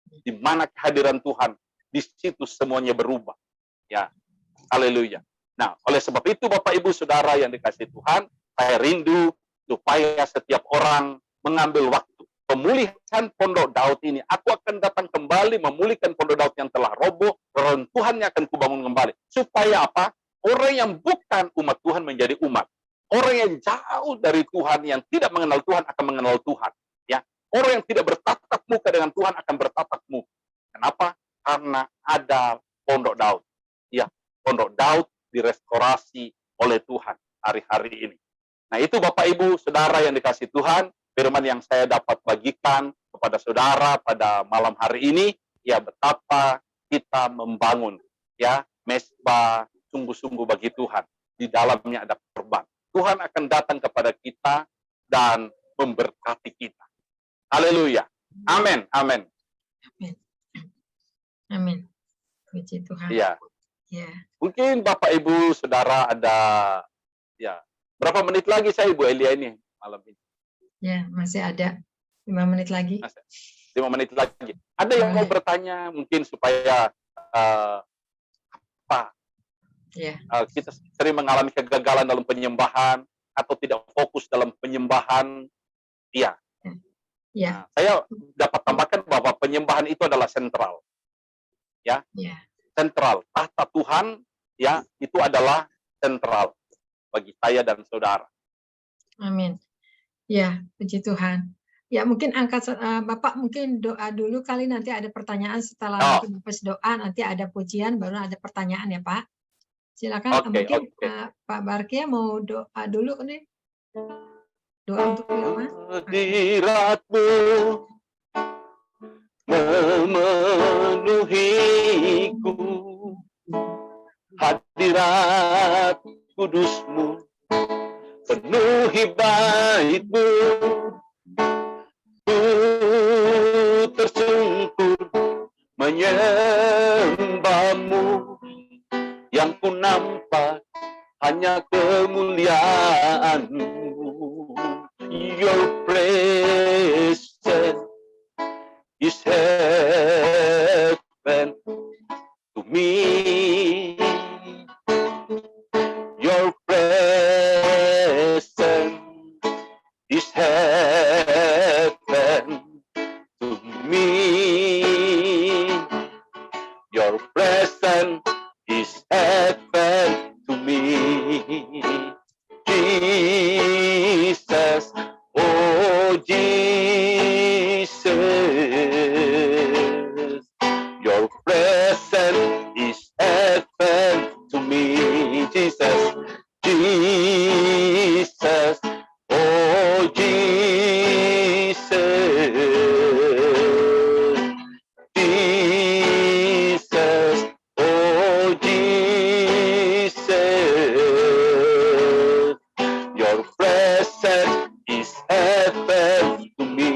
Di mana kehadiran Tuhan, di situ semuanya berubah. Ya, haleluya. Nah, oleh sebab itu Bapak Ibu Saudara yang dikasihi Tuhan, saya rindu supaya setiap orang mengambil waktu. Pemulihan Pondok Daud ini, aku akan datang kembali memulihkan Pondok Daud yang telah roboh, reruntuhannya akan kubangun kembali. Supaya apa? Orang yang bukan umat Tuhan menjadi umat. Orang yang jauh dari Tuhan, yang tidak mengenal Tuhan akan mengenal Tuhan. Ya, orang yang tidak bertatap muka dengan Tuhan akan bertatap muka. Kenapa? Karena ada Pondok Daud. Ya, Pondok Daud direstorasi oleh Tuhan hari-hari ini. Nah, itu Bapak Ibu Saudara yang dikasihi Tuhan, firman yang saya dapat bagikan kepada saudara pada malam hari ini, ya betapa kita membangun ya mezbah sungguh-sungguh bagi Tuhan. Di dalamnya ada korban. Tuhan akan datang kepada kita dan memberkati kita. Haleluya. Amin. Amin. Amin. Amin. Puji Tuhan. Ya. Ya. Mungkin Bapak Ibu Saudara ada ya berapa menit lagi saya Ibu Elia ini malam ini? Ya, masih ada 5 menit lagi. 5 menit lagi. Ada yang mau bertanya mungkin supaya apa? Ya. Kita sering mengalami kegagalan dalam penyembahan. atau tidak fokus dalam penyembahan. Iya. Ya, Nah, saya dapat tambahkan bahwa penyembahan itu adalah sentral. Ya. ya. Sentral. Tahta Tuhan ya itu adalah sentral bagi saya dan saudara. Amin. Ya, puji Tuhan. Ya, mungkin Bapak mungkin doa dulu kali, nanti ada pertanyaan setelah mungkin Bapak doa, nanti ada pujian, baru ada pertanyaan ya Pak. Silakan. Mungkin Pak Barkia mau doa dulu nih. Doa untuk firman. Hadirat-Mu memenuhiku, hadirat kudus-Mu penuhi bait-Mu, ku tersungkur menyembah-Mu, yang ku nampak hanya kemuliaan-Mu. Your presence is heaven to me. Your presence is heaven to me. Your presence is heaven to me. Jesus, oh Jesus, your presence is heaven to me. Jesus, Jesus, oh Jesus, Jesus, oh Jesus, your presence is heaven to me.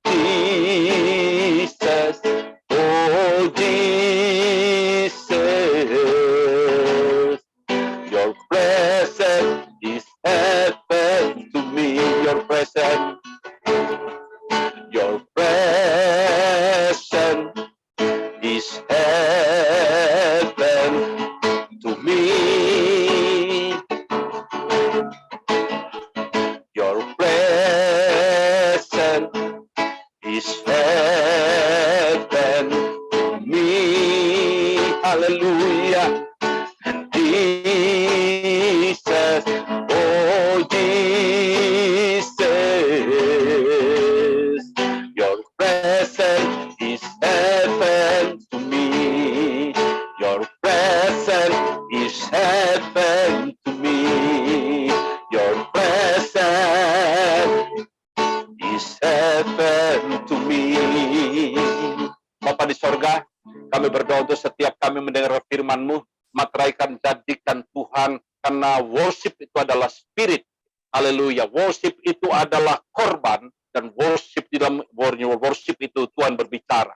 Jesus, oh Jesus, your presence is heaven to me. Your presence, your presence is heaven to me. Your presence is heaven to me. Hallelujah. Jesus, oh Jesus, your presence is heaven to me. Your presence is heaven to me. Your presence is heaven to me. Bapa di sorga, kami berdoa untuk setiap kami mendengar firman-Mu, materaikan, jadikan Tuhan, karena worship itu adalah spirit. Haleluya. Worship itu adalah korban, dan worship di dalam worship itu Tuhan berbicara.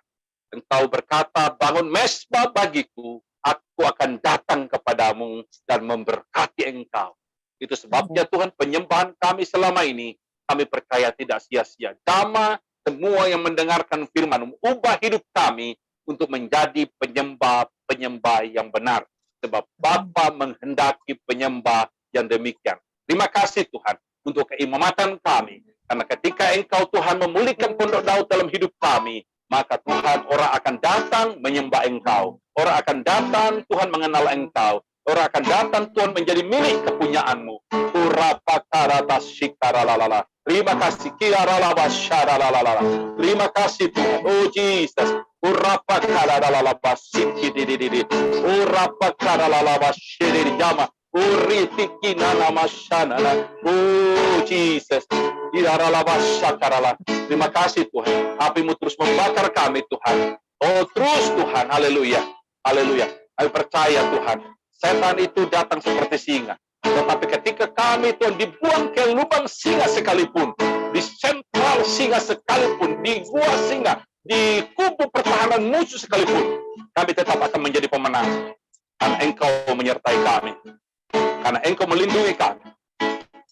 Engkau berkata, bangun mesbah bagiku, aku akan datang kepadamu dan memberkati engkau. Itu sebabnya Tuhan, penyembahan kami selama ini, kami percaya tidak sia-sia. Jamaah semua yang mendengarkan firman-Mu, ubah hidup kami untuk menjadi penyembah yang benar. Sebab Bapa menghendaki penyembah yang demikian. Terima kasih Tuhan untuk keimamatan kami. Karena ketika Engkau Tuhan memulihkan pondok Daud dalam hidup kami, maka Tuhan, orang akan datang menyembah Engkau. Orang akan datang Tuhan mengenal Engkau. Orang akan datang Tuhan menjadi milik kepunyaan-Mu. Terima kasih. Terima kasih Tuhan. Oh Jesus. Oh Jesus. Terima kasih Tuhan. Api-Mu terus membakar kami Tuhan. Oh terus Tuhan. Haleluya. Haleluya. Kami percaya Tuhan. Setan itu datang seperti singa. Tetapi ketika kami Tuhan dibuang ke lubang singa sekalipun, di sentral singa sekalipun, di gua singa, di kubu pertahanan musuh sekalipun, kami tetap akan menjadi pemenang. Karena Engkau menyertai kami. Karena Engkau melindungi kami.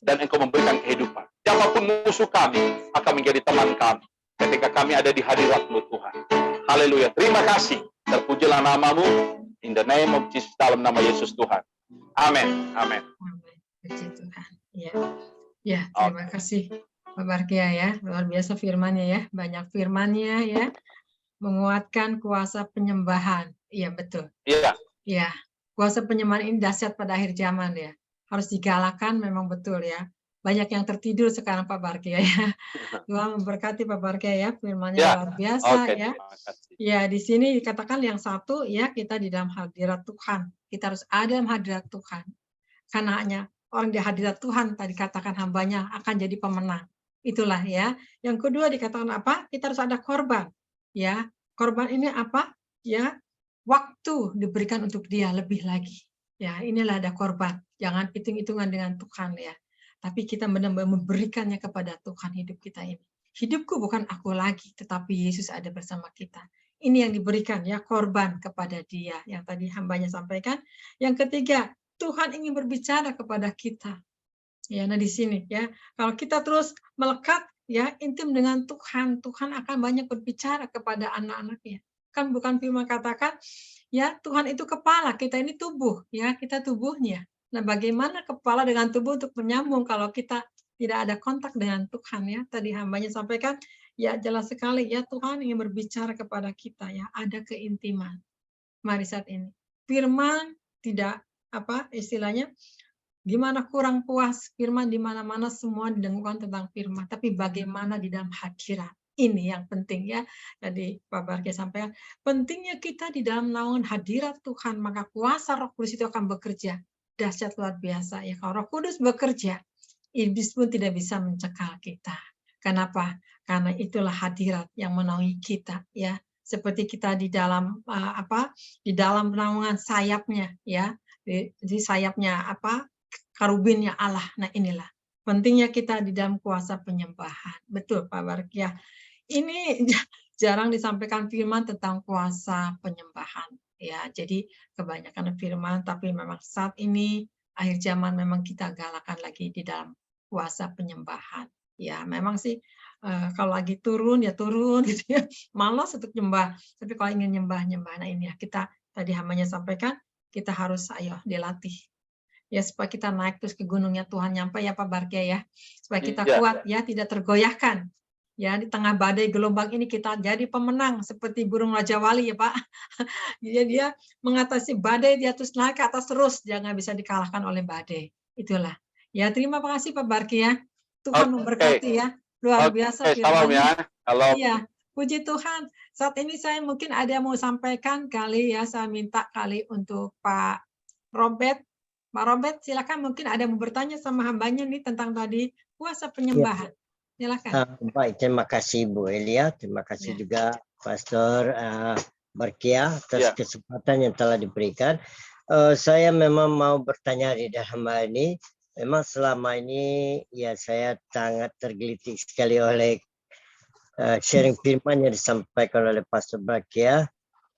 Dan Engkau memberikan kehidupan. Siapapun musuh kami akan menjadi teman kami. Ketika kami ada di hadirat-Mu Tuhan. Haleluya. Terima kasih. Terpujilah nama-Mu. In the name of Jesus, dalam nama Yesus Tuhan. Amin. Amin. Amin. Puji Tuhan. Ya, ya, terima kasih Pak Barkia ya, luar biasa firman-Nya ya, banyak firman-Nya ya, menguatkan kuasa penyembahan. Iya betul. Iya. Ya, kuasa penyembahan ini dahsyat pada akhir zaman ya, harus digalakan memang betul ya. Banyak yang tertidur sekarang Pak Barkia ya. Tuhan memberkati Pak Barkia ya, firman-Nya Ya. luar biasa Oke, ya. terima kasih. Ya, di sini dikatakan yang satu ya, kita di dalam hadirat Tuhan. Kita harus ada dalam hadirat Tuhan. Karena hanya orang di hadirat Tuhan tadi katakan hambanya akan jadi pemenang. Itulah ya. Yang kedua dikatakan apa? Kita harus ada korban. Ya, korban ini apa? Ya, waktu diberikan untuk dia lebih lagi. Ya, inilah ada korban. Jangan hitung-hitungan dengan Tuhan ya. Tapi kita benar-benar memberikannya kepada Tuhan hidup kita ini. Hidupku bukan aku lagi, tetapi Yesus ada bersama kita. Ini yang diberikan ya, korban kepada dia. Yang tadi hambanya sampaikan. Yang ketiga, Tuhan ingin berbicara kepada kita. Ya, nah di sini ya, kalau kita terus melekat ya intim dengan Tuhan, Tuhan akan banyak berbicara kepada anak-anaknya. Kan bukan firman katakan ya Tuhan itu kepala, kita ini tubuh ya, kita tubuhnya. Nah, bagaimana kepala dengan tubuh untuk menyambung kalau kita tidak ada kontak dengan Tuhan ya? Tadi hambanya sampaikan ya jelas sekali ya, Tuhan ingin berbicara kepada kita ya, ada keintiman. Mari saat ini firman tidak apa istilahnya, gimana kurang puas firman di mana-mana semua didengarkan tentang firman, tapi bagaimana di dalam hadirat. Ini yang penting ya. Tadi Pak Barkia sampaikan, pentingnya kita di dalam naungan hadirat Tuhan, maka kuasa Roh Kudus itu akan bekerja. Dahsyat luar biasa ya. Kalau Roh Kudus bekerja, iblis pun tidak bisa mencekal kita. Kenapa? Karena itulah hadirat yang menaungi kita ya. Seperti kita di dalam di dalam naungan sayapnya ya. Di sayapnya karubinnya Allah. Nah inilah pentingnya kita di dalam kuasa penyembahan. Betul Pak Barkia. Ini jarang disampaikan firman tentang kuasa penyembahan. Ya, jadi kebanyakan firman, tapi memang saat ini akhir zaman memang kita galakan lagi di dalam kuasa penyembahan. Ya, memang sih kalau lagi turun ya turun gitu ya. Malas untuk nyembah. Tapi kalau ingin nyembah, nah ini ya kita tadi hambanya sampaikan, kita harus dilatih. Ya supaya kita naik terus ke gunungnya Tuhan nyampe ya Pak Barkia ya. Supaya kita kuat ya, tidak tergoyahkan. Ya di tengah badai gelombang ini kita jadi pemenang seperti burung Raja Wali ya Pak. Dia mengatasi badai, dia terus naik ke atas terus, jangan bisa dikalahkan oleh badai. Itulah. Ya terima kasih Pak Barkia. Tuhan memberkati ya. Luar biasa salam ya. Halo. Iya. Puji Tuhan, saat ini saya mungkin ada yang mau sampaikan kali ya, saya minta kali untuk Pak Robert. Pak Robert, silakan mungkin ada yang mau bertanya sama hambanya nih tentang tadi kuasa penyembahan. Silakan. Baik, terima kasih Bu Elia, terima kasih juga Pastor Barkia atas kesempatan yang telah diberikan. Saya memang mau bertanya di dalam hal ini. Memang selama ini ya saya sangat tergelitik sekali oleh sharing firman yang disampaikan oleh Pastor Barkia.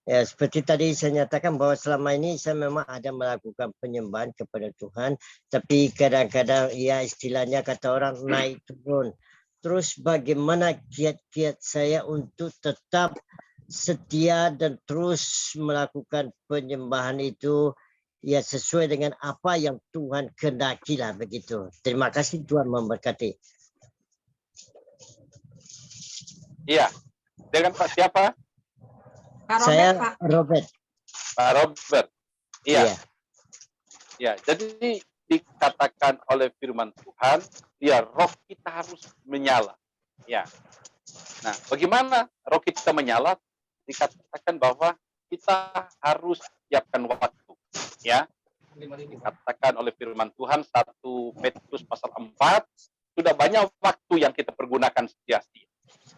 Ya, seperti tadi saya nyatakan bahwa selama ini saya memang ada melakukan penyembahan kepada Tuhan, tapi kadang-kadang ya istilahnya kata orang naik turun. Terus bagaimana kiat-kiat saya untuk tetap setia dan terus melakukan penyembahan itu ya sesuai dengan apa yang Tuhan kehendaki lah begitu. Terima kasih, Tuhan memberkati. Iya. Dengan Pak siapa? Pak Robert, Saya Pak. Robert. Pak Robert. Iya. Iya. Ya, jadi dikatakan oleh firman Tuhan, ya roh kita harus menyala. Ya. Nah, bagaimana roh kita menyala? Dikatakan bahwa kita harus siapkan waktu. Ya. Dikatakan oleh firman Tuhan 1 Petrus pasal 4, sudah banyak waktu yang kita pergunakan sia-sia.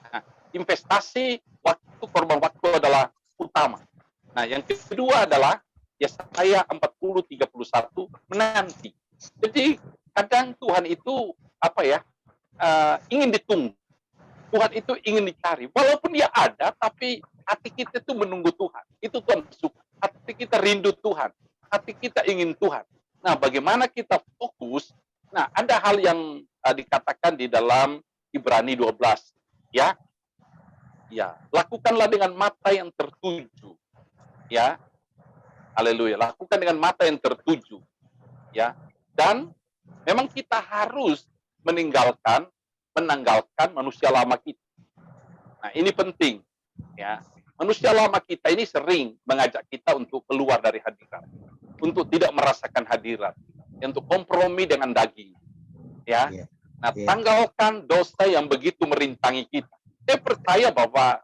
Nah, investasi waktu, korban waktu adalah utama. Nah, yang kedua adalah Yesaya 40:31 menanti. Jadi kadang Tuhan itu ingin ditunggu. Tuhan itu ingin dicari. Walaupun dia ada, tapi hati kita itu menunggu Tuhan. Itu Tuhan suka. Hati kita rindu Tuhan. Hati kita ingin Tuhan. Nah, bagaimana kita fokus? Nah, ada hal yang dikatakan di dalam Ibrani 12. Ya, lakukanlah dengan mata yang tertuju. Ya, Haleluya. Lakukan dengan mata yang tertuju. Ya. Dan memang kita harus menanggalkan manusia lama kita. Nah, ini penting. Ya. Manusia lama kita ini sering mengajak kita untuk keluar dari hadirat. Untuk tidak merasakan hadirat. Untuk kompromi dengan daging. Ya. Iya. Nah, Iya. tanggalkan dosa yang begitu merintangi kita. Saya percaya bahwa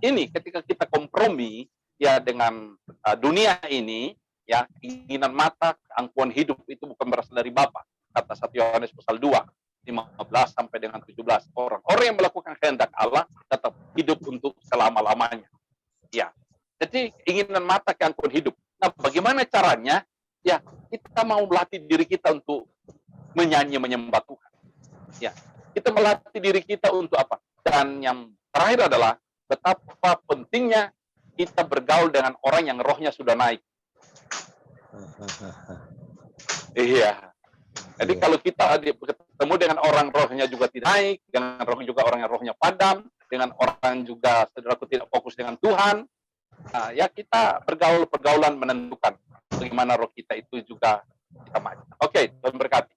ini ketika kita kompromi ya dengan dunia ini, ya keinginan mata, keangkuhan hidup itu bukan berasal dari Bapa. Kata 1 Yohanes pasal 2, 15 sampai dengan 17. Orang yang melakukan kehendak Allah tetap hidup untuk selama-lamanya. Ya. Jadi keinginan mata, keangkuhan hidup. Nah, bagaimana caranya? Ya, kita mau melatih diri kita untuk menyanyi menyembah Tuhan. Ya, kita melatih diri kita untuk apa? Dan yang terakhir adalah betapa pentingnya kita bergaul dengan orang yang rohnya sudah naik. Iya. Jadi kalau kita ketemu dengan orang rohnya juga tidak naik, dengan orang yang rohnya padam, dengan orang juga saudaraku tidak fokus dengan Tuhan, nah, ya kita pergaulan menentukan bagaimana roh kita itu juga kita maju. Oke, Tuhan berkati.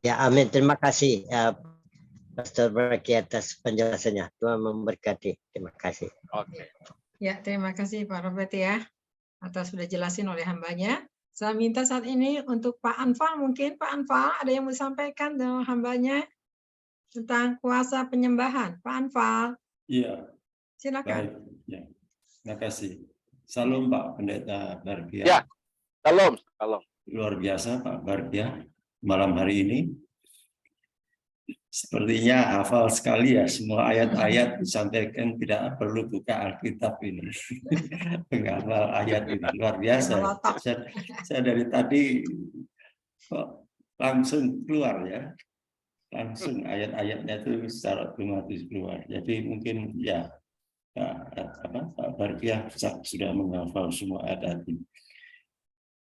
Ya, amin. Terima kasih Pastor Barki atas penjelasannya. Tuhan memberkati. Terima kasih. Oke. Ya, terima kasih Pak Robert ya atas sudah jelasin oleh hambanya. Saya minta saat ini untuk Pak Anfal, mungkin Pak Anfal ada yang mau disampaikan dengan hambanya tentang kuasa penyembahan. Pak Anfal, Iya, silakan. baik. Ya, terima kasih. Salam Pak Pendeta Bargia. Ya, salam. Luar biasa Pak Bargia malam hari ini. Sepertinya hafal sekali ya semua ayat-ayat disampaikan, tidak perlu buka Alkitab ini. Menghafal ayat ini luar biasa. Saya dari tadi kok langsung keluar ya. Langsung ayat-ayatnya itu secara otomatis keluar. Jadi mungkin ya Pak Bargia sudah menghafal semua ayat ini.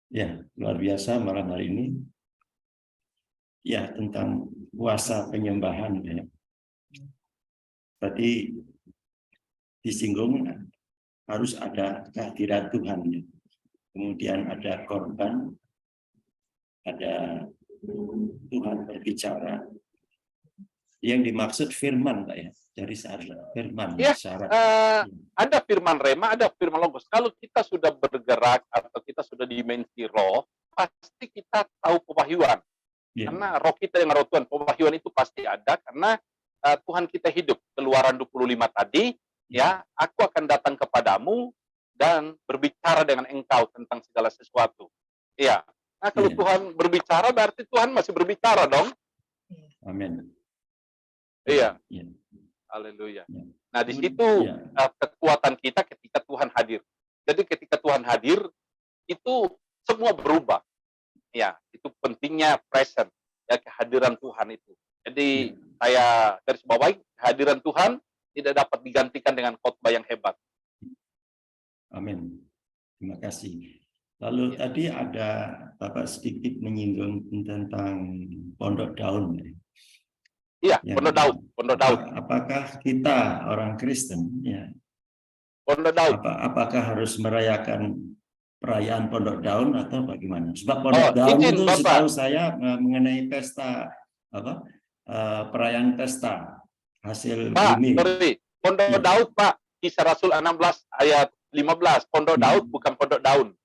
Ya, luar biasa malam hari ini. Ya, tentang kuasa penyembahan ya. Tadi disinggung harus ada kehadiran Tuhan ya. Kemudian ada korban, ada Tuhan berbicara. Yang dimaksud firman Pak ya. Dari syarat firman Ya, syarat. ada firman rema, ada firman logos. Kalau kita sudah bergerak atau kita sudah dimensi roh, pasti kita tahu pewahyuan. Ya. Karena roh kita dengan roh Tuhan, pewahyuan itu pasti ada karena Tuhan kita hidup. Keluaran 25 tadi, ya, aku akan datang kepadamu dan berbicara dengan engkau tentang segala sesuatu. Iya. Nah, kalau Tuhan berbicara berarti Tuhan masih berbicara dong. Amin. Iya. Ya. Haleluya. Ya. Nah, di situ kekuatan kita ketika Tuhan hadir. Jadi ketika Tuhan hadir, itu semua berubah. Ya, itu pentingnya present, ya, kehadiran Tuhan itu. Jadi saya garis bawahi, kehadiran Tuhan tidak dapat digantikan dengan khotbah yang hebat. Amin. Terima kasih. Lalu tadi ada Bapak sedikit menyinggung tentang pondok daun. Iya, pondok daun. Apakah kita orang Kristen ya? Pondok daun. Apakah harus merayakan perayaan pondok daun atau bagaimana? Sebab pondok daun itu setahu saya mengenai pesta perayaan pesta hasil bumi. Sorry. Pondok Daud Pak, Kisah Rasul 16 ayat 15. Pondok Daud bukan pondok daun.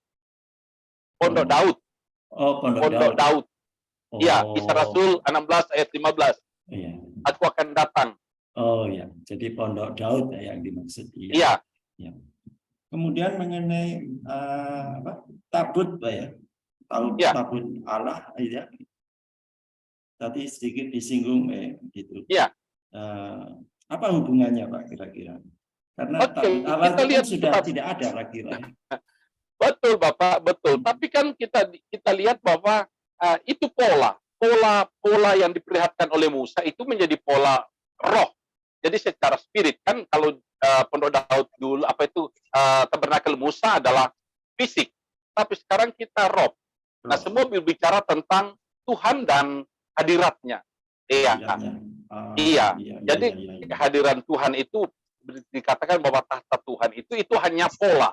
Pondok Daud. Oh, pondok Daud. Iya, Kisah Rasul 16 ayat 15. Iya. Aku akan datang. Oh ya, jadi pondok Daud yang dimaksud. Iya. Ya. Kemudian mengenai tabut, Pak ya, tabut Allah, ya. Tadi sedikit disinggung, gitu. Iya. Apa hubungannya, Pak, kira-kira? Karena tabut Allah itu kan sudah tidak ada lagi, Pak. Betul, Bapak, betul. Tapi kan kita lihat bahwa itu pola yang diperlihatkan oleh Musa itu menjadi pola roh. Jadi secara spirit kan kalau pondok Daud dulu tabernakel Musa adalah fisik, tapi sekarang kita roh. Nah, semua berbicara tentang Tuhan dan hadiratnya. Iya. Jadi kehadiran Tuhan itu dikatakan bahwa tahta Tuhan itu hanya pola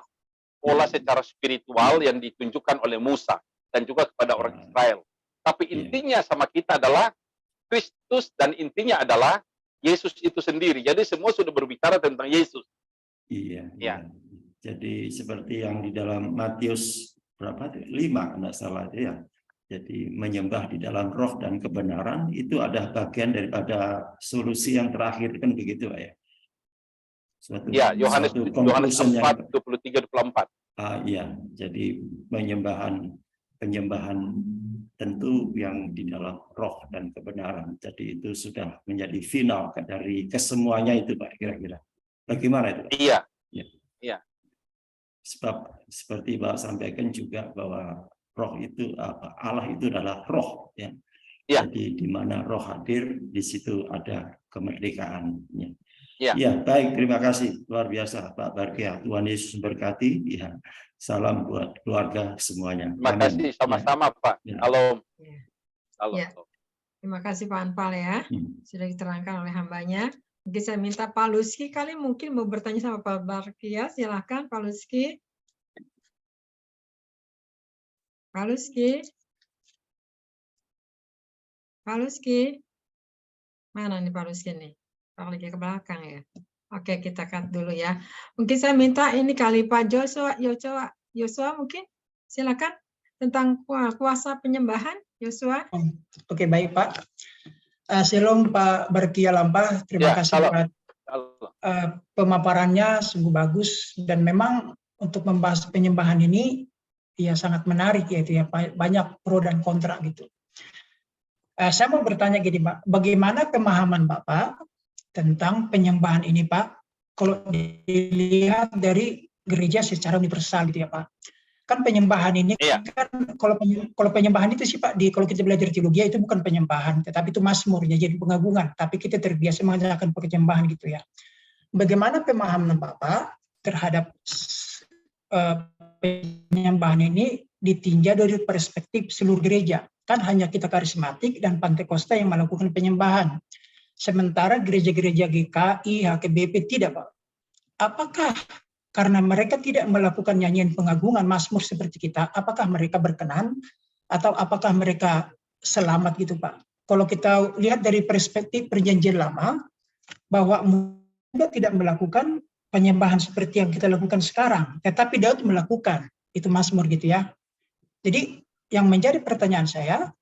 pola secara spiritual yang ditunjukkan oleh Musa dan juga kepada orang Israel. Tapi intinya sama kita adalah Kristus, dan intinya adalah Yesus itu sendiri. Jadi semua sudah berbicara tentang Yesus. Iya. Ya. Jadi seperti yang di dalam Matius berapa? 5 enggak salah itu ya. Jadi menyembah di dalam roh dan kebenaran itu ada bagian daripada solusi yang terakhir, kan begitu Pak ya. Ya, Yohanes 4, 23, 24. Iya, jadi penyembahan tentu yang di dalam roh dan kebenaran. Jadi itu sudah menjadi final dari kesemuanya itu Pak, kira-kira. Bagaimana itu Pak? Iya. Ya. Iya. Sebab seperti Pak sampaikan juga bahwa roh itu Allah itu adalah roh ya. Ya. Jadi di mana roh hadir, di situ ada kemerdekaan. Ya. Ya, baik, terima kasih luar biasa Pak Barkia. Tuhan Yesus memberkati. Ya, salam buat keluarga semuanya. Terima kasih sama-sama Pak. Ya. Halo. Ya. Terima kasih Pak Anpal ya. Sudah diterangkan oleh hambanya. Mungkin saya minta Pak Luski kali mungkin mau bertanya sama Pak Barkia. Silakan Pak Luski. Pak Luski. Pak Luski. Mana nih Pak Luski nih? Pak lagi ke belakang ya. Oke, kita cut dulu ya. Mungkin saya minta ini kali Pak Yosua mungkin. Silakan tentang kuasa penyembahan Yosua. Oke, baik Pak. Shalom Pak Barkia Lampah, terima kasih Pak. Pemaparannya sungguh bagus dan memang untuk membahas penyembahan ini ya sangat menarik ya, itu ya, banyak pro dan kontra gitu. Saya mau bertanya gini Pak, bagaimana pemahaman Bapak tentang penyembahan ini Pak? Kalau dilihat dari gereja secara universal gitu ya Pak. Kan penyembahan ini kan kalau penyembahan itu sih Pak, kalau kita belajar teologi itu bukan penyembahan, tetapi itu mazmur ya, jadi pengagungan. Tapi kita terbiasa mengadakan penyembahan gitu ya. Bagaimana pemahaman Bapak terhadap penyembahan ini ditinjau dari perspektif seluruh gereja? Kan hanya kita karismatik dan Pantekosta yang melakukan penyembahan. Sementara gereja-gereja GKI, HKBP tidak Pak. Apakah karena mereka tidak melakukan nyanyian pengagungan mazmur seperti kita, apakah mereka berkenan atau apakah mereka selamat gitu Pak? Kalau kita lihat dari perspektif perjanjian lama, bahwa muda tidak melakukan penyembahan seperti yang kita lakukan sekarang, tetapi Daud melakukan itu mazmur gitu ya. Jadi yang menjadi pertanyaan saya,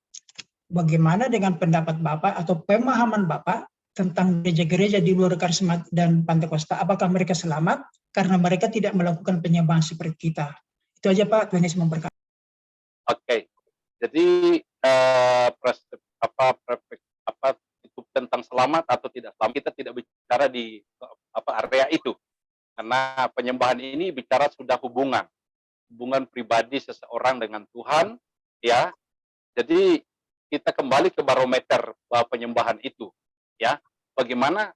bagaimana dengan pendapat Bapak atau pemahaman Bapak tentang gereja-gereja di luar karisma dan Pantekosta? Apakah mereka selamat karena mereka tidak melakukan penyembahan seperti kita? Itu aja Pak, Tuhan Yesus memberkati. Oke, jadi itu tentang selamat atau tidak selamat, kita tidak bicara di area itu, karena penyembahan ini bicara sudah hubungan pribadi seseorang dengan Tuhan, ya. Jadi kita kembali ke barometer penyembahan itu, ya. Bagaimana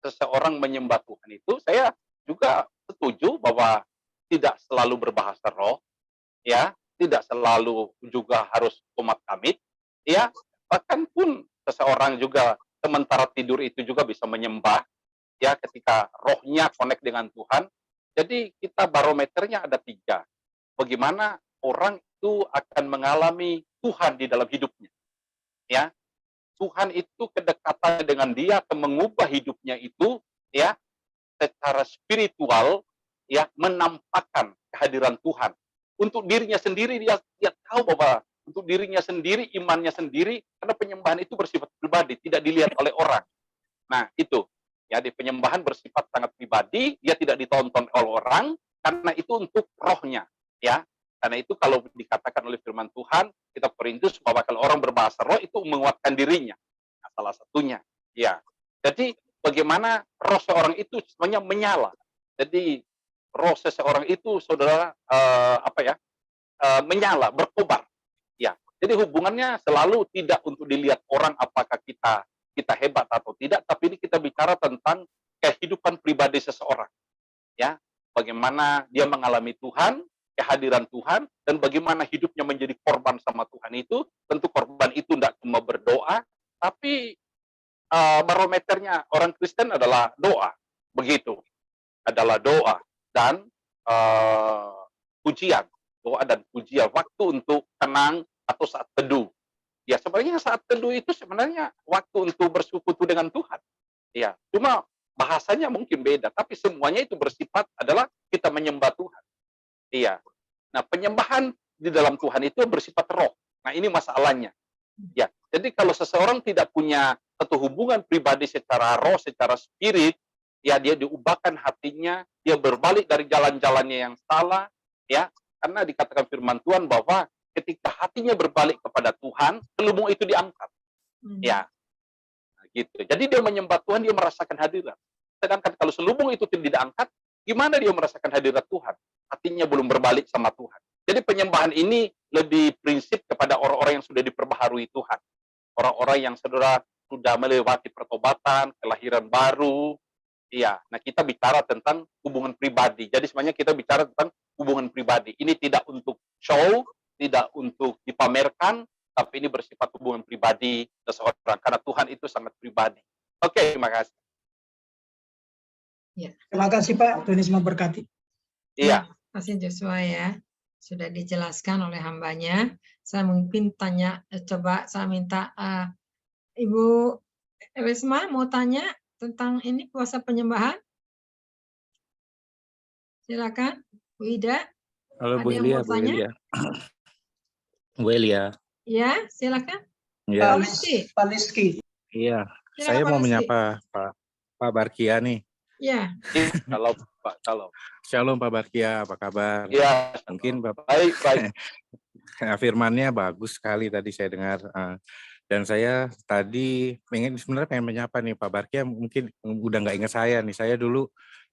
seseorang menyembah Tuhan itu, saya juga setuju bahwa tidak selalu berbahasa roh, ya, tidak selalu juga harus umat kamit, ya, bahkan pun seseorang juga sementara tidur itu juga bisa menyembah, ya, ketika rohnya connect dengan Tuhan. Jadi kita barometernya ada 3. Bagaimana orang itu akan mengalami Tuhan di dalam hidupnya, ya. Tuhan itu kedekatan dengan dia akan mengubah hidupnya itu, ya, secara spiritual, ya, menampakkan kehadiran Tuhan. Untuk dirinya sendiri dia tahu bahwa untuk dirinya sendiri, imannya sendiri, karena penyembahan itu bersifat pribadi, tidak dilihat oleh orang. Nah, itu ya, di penyembahan bersifat sangat pribadi, dia tidak ditonton oleh orang, karena itu untuk rohnya, ya. Karena itu kalau dikatakan oleh firman Tuhan, kita Korintus bahwa kalau orang berbahasa roh itu menguatkan dirinya. Nah, salah satunya, ya. Jadi bagaimana roh seorang itu semuanya menyala. Jadi roh seseorang itu, saudara, menyala, berkobar. Ya. Jadi hubungannya selalu tidak untuk dilihat orang apakah kita hebat atau tidak, tapi ini kita bicara tentang kehidupan pribadi seseorang. Ya. Bagaimana dia mengalami Tuhan, kehadiran Tuhan, dan bagaimana hidupnya menjadi korban sama Tuhan itu. Tentu korban itu tidak cuma berdoa, tapi barometernya orang Kristen adalah doa. Begitu. Adalah doa. Dan pujian, doa dan pujian, waktu untuk tenang atau saat teduh. Ya, sebenarnya saat teduh itu sebenarnya waktu untuk bersekutu dengan Tuhan. Ya, cuma bahasanya mungkin beda, tapi semuanya itu bersifat adalah kita menyembah Tuhan. Iya. Nah, penyembahan di dalam Tuhan itu bersifat roh. Nah, ini masalahnya. Ya, jadi kalau seseorang tidak punya satu hubungan pribadi secara roh, secara spirit, ya dia diubahkan hatinya, dia berbalik dari jalan-jalannya yang salah, ya, karena dikatakan firman Tuhan bahwa ketika hatinya berbalik kepada Tuhan, selubung itu diangkat. Ya, nah, gitu. Jadi dia menyembah Tuhan, dia merasakan hadirat. Sedangkan kalau selubung itu tidak diangkat, gimana dia merasakan hadirat Tuhan? Hatinya belum berbalik sama Tuhan. Jadi penyembahan ini lebih prinsip kepada orang-orang yang sudah diperbaharui Tuhan. Orang-orang yang sudah melewati pertobatan, kelahiran baru. Iya, nah kita bicara tentang hubungan pribadi. Jadi sebenarnya kita bicara tentang hubungan pribadi. Ini tidak untuk show, tidak untuk dipamerkan, tapi ini bersifat hubungan pribadi seseorang. Karena Tuhan itu sangat pribadi. Oke, terima kasih. Ya. Terima kasih Pak, Tuhan Yesus memberkati. Iya. Terima kasih Joshua ya. Sudah dijelaskan oleh hambanya. Saya mungkin coba saya minta Ibu Risma mau tanya tentang ini puasa penyembahan. Silakan, Bu Ida. Halo Ada Bu yang Elia, mau Bu tanya? Elia. Bu Elia. Ya, silakan. Ya, Pak Rizky. Pak Rizky. iya. Silakan, Saya Pak mau Rizky. menyapa Pak Barkia nih. Ya. Kalau Pak, kalau. Shalom Pak Barkia, apa kabar? Iya. Mungkin Bapak. Baik. Firmannya bagus sekali tadi saya dengar. Dan saya tadi sebenarnya pengen menyapa nih Pak Barkia, mungkin udah nggak ingat saya nih. Saya dulu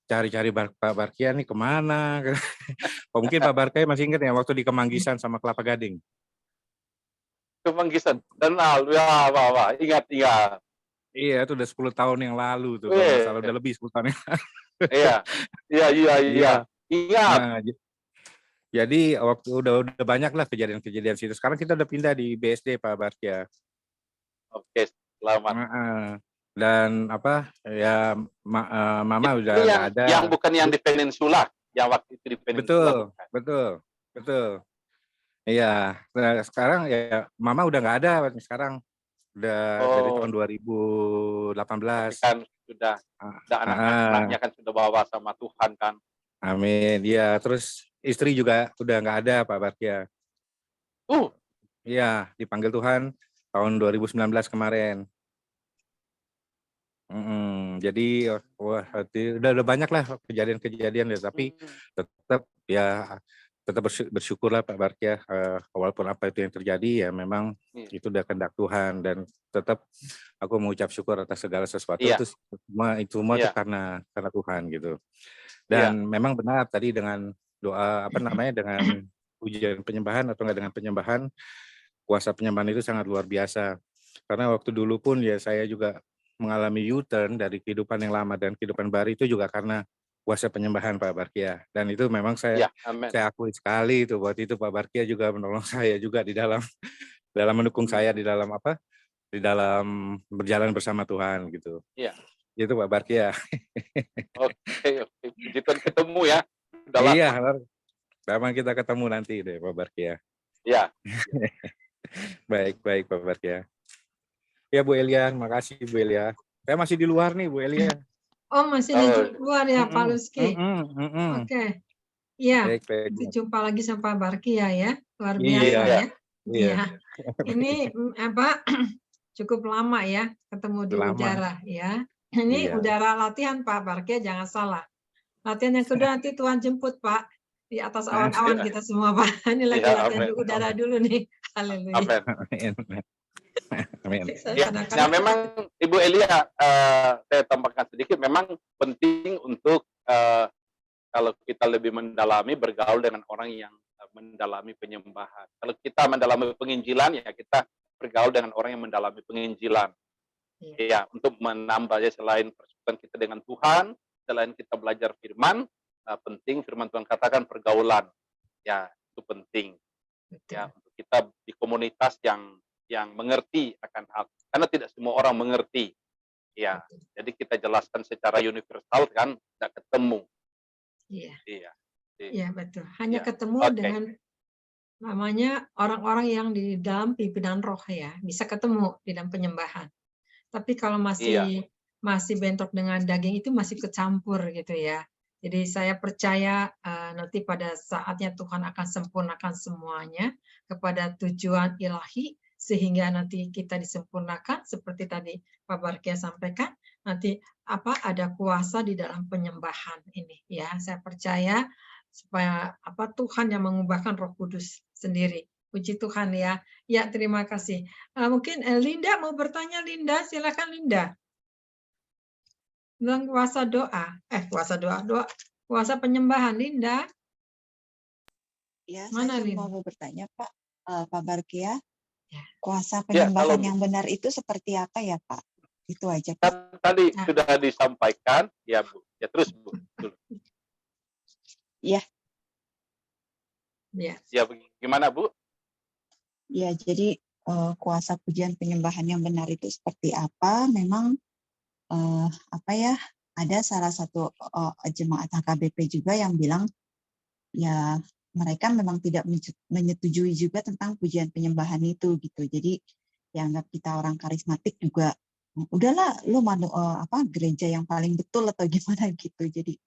cari-cari Pak Barkia nih kemana. Mungkin Pak Barkia masih ingat ya waktu di Kemanggisan sama Kelapa Gading. Kemanggisan, kenal, ya, wah, ingat. Iya, itu udah 10 tahun yang lalu tuh, kalau nggak salah udah lebih 10 tahun yang lalu. Iya. Ingat. Nah, jadi waktu udah banyak lah kejadian-kejadian situ. Sekarang kita udah pindah di BSD Pak Barkia. Oke, selamat. Dan apa ya Mama udah nggak ada. Yang bukan yang di Peninsula, yang waktu itu di Peninsula. Betul. Iya, nah, sekarang ya Mama udah nggak ada sekarang. Udah dari tahun 2018. Kan sudah anak-anaknya kan sudah bawa sama Tuhan kan. Amin. Iya, terus istri juga udah nggak ada Pak Barkia. Iya, dipanggil Tuhan tahun 2019 kemarin. Jadi udah banyak lah kejadian-kejadian ya, tapi tetap bersyukurlah Pak Barkia, walaupun apa itu yang terjadi ya memang itu udah kehendak Tuhan, dan tetap aku mengucap syukur atas segala sesuatu. Itu semua itu karena Tuhan gitu. Dan memang benar tadi dengan doa dengan ujian penyembahan atau enggak dengan penyembahan, kuasa penyembahan itu sangat luar biasa. Karena waktu dulu pun ya saya juga mengalami U-turn dari kehidupan yang lama dan kehidupan baru itu juga karena kuasa penyembahan Pak Barkia. Dan itu memang saya akui sekali itu, buat itu Pak Barkia juga menolong saya juga di dalam mendukung saya di dalam berjalan bersama Tuhan gitu. Iya. Itu Pak Barkia. Oke. Puji Tuhan ketemu ya. Iya, memang kita ketemu nanti deh Pak Barkia. Iya. Baik Pak Barkia. Ya Bu Elia, makasih Bu Elia. Saya masih di luar nih Bu Elia. Oh, masih di luar ya Pak Rizky. Oke. Iya, jumpa lagi sama Pak Barkia ya. Luar biasa ya. Iya. Ini cukup lama ya ketemu di udara ya. Ini udara latihan Pak Barkia, jangan salah. Latihan yang kedua nanti Tuhan jemput Pak di atas awan-awan kita semua Pak. Ini lagi latihan di udara dulu nih. Haleluya. Amin. Ya, memang Ibu Elia, saya tambahkan sedikit, memang penting untuk kalau kita lebih mendalami bergaul dengan orang yang mendalami penyembahan. Kalau kita mendalami penginjilan, ya kita bergaul dengan orang yang mendalami penginjilan. Ya, untuk menambah selain persekutuan kita dengan Tuhan, selain kita belajar firman, penting firman Tuhan katakan pergaulan. Ya, itu penting. Ya, untuk kita di komunitas yang mengerti akan hal, karena tidak semua orang mengerti. Ya, jadi kita jelaskan secara universal kan, tidak ketemu. Iya. Iya, betul. Hanya Ya, ketemu oke. dengan namanya orang-orang yang di dalam pimpinan roh ya, bisa ketemu di dalam penyembahan. Tapi kalau Iya, masih bentrok dengan daging itu masih kecampur gitu ya. Jadi saya percaya nanti pada saatnya Tuhan akan sempurnakan semuanya kepada tujuan ilahi sehingga nanti kita disempurnakan seperti tadi Pak Barkia sampaikan, nanti ada kuasa di dalam penyembahan ini ya. Saya percaya supaya Tuhan yang mengubahkan Roh Kudus sendiri. Puji Tuhan ya. Ya, terima kasih. Mungkin Linda mau bertanya, Linda. Silakan Linda. Bilang kuasa doa. Kuasa penyembahan, Linda. Ya, Mana, saya Linda? mau bertanya, Pak, Pak Barkia. Ya. Kuasa Ya, penyembahan kalau yang benar itu seperti apa ya, Pak? Itu aja, Pak. kan tadi Nah. sudah disampaikan, ya Bu. Ya terus Bu. Ya, Ya. Ya, Gimana Bu? ya, jadi kuasa pujian penyembahan yang benar itu seperti apa? Memang ada salah satu jemaat HKBP juga yang bilang ya mereka memang tidak menyetujui juga tentang pujian penyembahan itu gitu. Jadi dianggap kita orang karismatik juga udahlah lu gereja yang paling betul atau gimana gitu. Jadi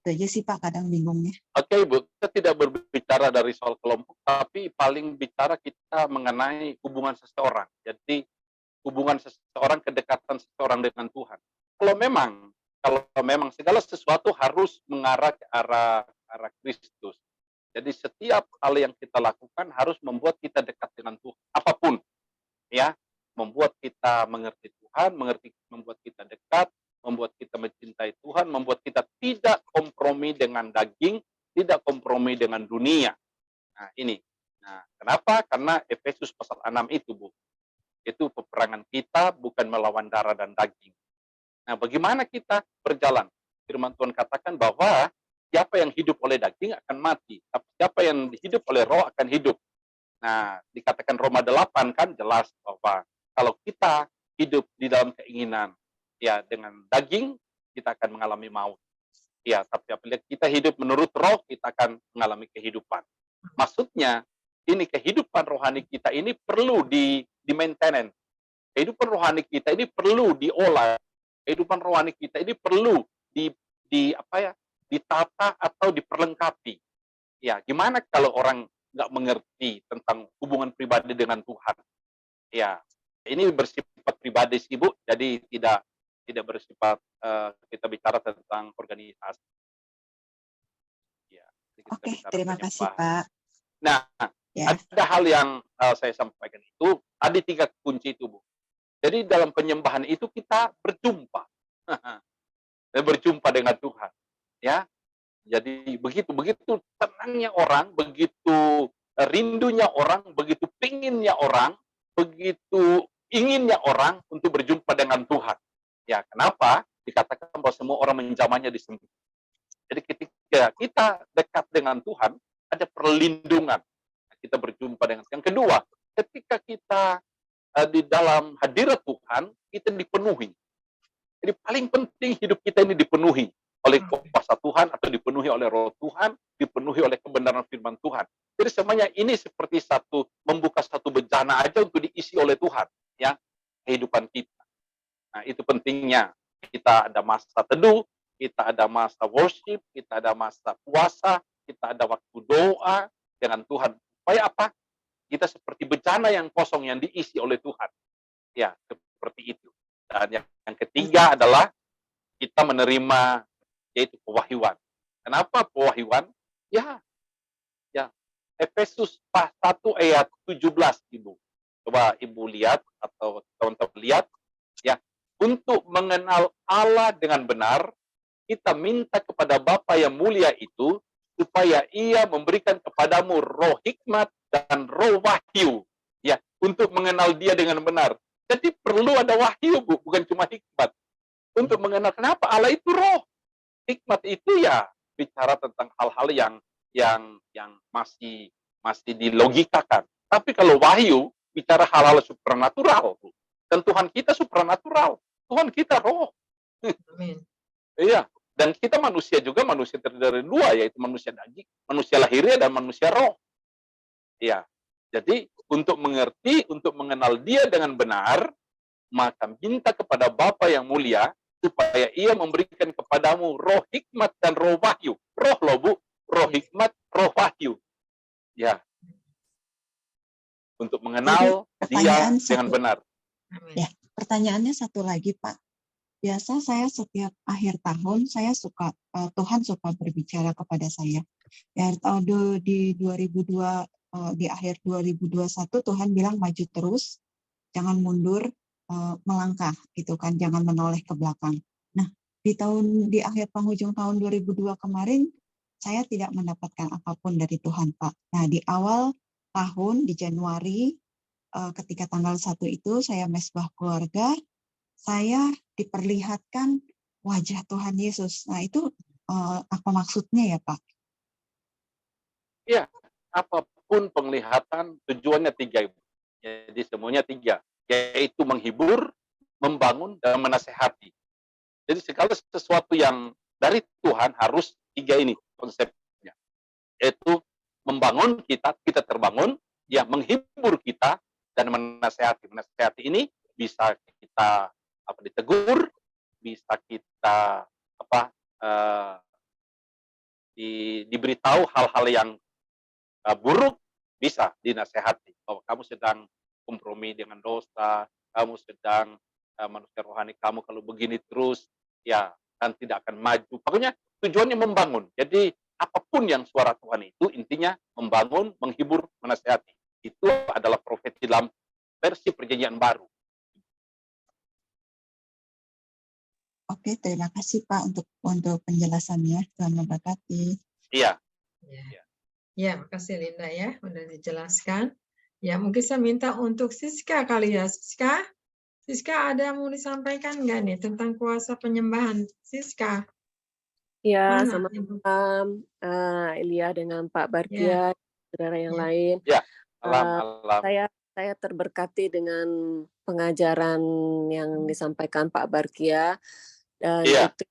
itu aja sih Pak, kadang bingungnya. Oke Bu, kita tidak berbicara dari soal kelompok, tapi paling bicara kita mengenai hubungan seseorang. Jadi hubungan seseorang, kedekatan seseorang dengan Tuhan. Kalau memang segala sesuatu harus mengarah ke arah Kristus. Jadi setiap hal yang kita lakukan harus membuat kita dekat dengan Tuhan. Apapun, ya, membuat kita mengerti Tuhan, membuat kita dekat, membuat kita mencintai Tuhan, membuat kita tidak kompromi dengan daging, tidak kompromi dengan dunia. Nah, ini. Nah, kenapa? Karena Efesus pasal 6 itu, Bu. Itu peperangan kita bukan melawan darah dan daging. Nah, bagaimana kita berjalan? Firman Tuhan katakan bahwa siapa yang hidup oleh daging akan mati, tapi siapa yang hidup oleh roh akan hidup. Nah, dikatakan Roma 8 kan jelas bahwa kalau kita hidup di dalam keinginan, ya dengan daging, kita akan mengalami maut. Ya, tapi apabila kita hidup menurut roh, kita akan mengalami kehidupan. Maksudnya, ini kehidupan rohani kita ini perlu di maintenance. Kehidupan rohani kita ini perlu diolah. Kehidupan rohani kita ini perlu ditata atau diperlengkapi. Ya, gimana kalau orang nggak mengerti tentang hubungan pribadi dengan Tuhan? Ya, ini bersifat pribadi sih Bu, jadi tidak bersifat kita bicara tentang organisasi. Ya, Oke, terima kasih Pak. Nah, ya. Ada hal yang saya sampaikan itu, tadi 3 kunci itu Bu. Jadi dalam penyembahan itu kita berjumpa. Berjumpa dengan Tuhan. Ya. Jadi begitu tenangnya orang, begitu rindunya orang, begitu pinginnya orang, begitu inginnya orang untuk berjumpa dengan Tuhan. Ya, kenapa? Dikatakan bahwa semua orang menjamahnya di sempit. Jadi ketika kita dekat dengan Tuhan, ada perlindungan. Kita berjumpa dengan yang kedua, ketika kita di dalam hadirat Tuhan, kita dipenuhi. Jadi paling penting hidup kita ini dipenuhi oleh kuasa Tuhan atau dipenuhi oleh roh Tuhan, dipenuhi oleh kebenaran firman Tuhan. Jadi semuanya ini seperti membuka satu bejana aja untuk diisi oleh Tuhan, ya, kehidupan kita. Nah, itu pentingnya. Kita ada masa teduh, kita ada masa worship, kita ada masa puasa, kita ada waktu doa dengan Tuhan. Supaya apa? Kita seperti bejana yang kosong yang diisi oleh Tuhan. Ya, seperti itu. Dan yang ketiga adalah kita menerima yaitu pewahyuan. Kenapa pewahyuan? Ya, Efesus 1 ayat 17, Ibu. Coba Ibu lihat atau teman-teman lihat. Ya, untuk mengenal Allah dengan benar, kita minta kepada Bapa yang mulia itu supaya Ia memberikan kepadamu roh hikmat dan roh wahyu, ya, untuk mengenal Dia dengan benar. Jadi perlu ada wahyu, Bu, bukan cuma hikmat. Untuk mengenal kenapa Allah itu roh. Hikmat itu ya bicara tentang hal-hal yang masih dilogikakan. Tapi kalau wahyu bicara hal-hal supranatural, Bu. Dan Tuhan kita supranatural. Tuhan kita roh. Amin. Iya. Dan kita manusia juga manusia terdiri dari dua, yaitu manusia daging, manusia lahiriah dan manusia roh. Ya, jadi untuk mengerti, untuk mengenal Dia dengan benar, maka minta kepada Bapa yang mulia supaya Ia memberikan kepadamu roh hikmat dan roh wahyu. Roh loh Bu, roh hikmat, roh wahyu. Ya, untuk mengenal Dia dengan benar. Ya, pertanyaannya satu lagi Pak. Biasa saya setiap akhir tahun Tuhan suka berbicara kepada saya. Ya, di 2002 di akhir 2021 Tuhan bilang maju terus, jangan mundur, melangkah gitu kan, jangan menoleh ke belakang. Nah, di akhir penghujung tahun 2002 kemarin saya tidak mendapatkan apapun dari Tuhan Pak. Nah, di awal tahun di Januari ketika tanggal 1 itu saya mesbah keluarga, saya diperlihatkan wajah Tuhan Yesus. Nah, itu apa maksudnya ya, Pak? Ya, apapun penglihatan tujuannya 3. Jadi semuanya 3, yaitu menghibur, membangun, dan menasehati. Jadi segala sesuatu yang dari Tuhan harus 3 ini konsepnya. Yaitu membangun kita terbangun, ya menghibur kita, dan menasehati. Menasehati ini bisa kita ditegur, bisa kita diberitahu hal-hal yang buruk, bisa dinasehati bahwa kamu sedang kompromi dengan dosa, kamu sedang manusia rohani kamu kalau begini terus ya dan tidak akan maju. Pokoknya tujuannya membangun. Jadi apapun yang suara Tuhan itu intinya membangun, menghibur, menasehati. Itu adalah profeti dalam versi Perjanjian Baru. Oke, terima kasih Pak untuk penjelasannya. Tuhan memberkati. Iya. Ya, makasih Linda ya, sudah dijelaskan. Ya, mungkin saya minta untuk Siska kali ya. Siska ada mau disampaikan nggak nih tentang kuasa penyembahan? Siska. Ya, sama-sama Elia dengan Pak Barkia, saudara yang lain. Ya, Saya terberkati dengan pengajaran yang disampaikan Pak Barkia. Dan itu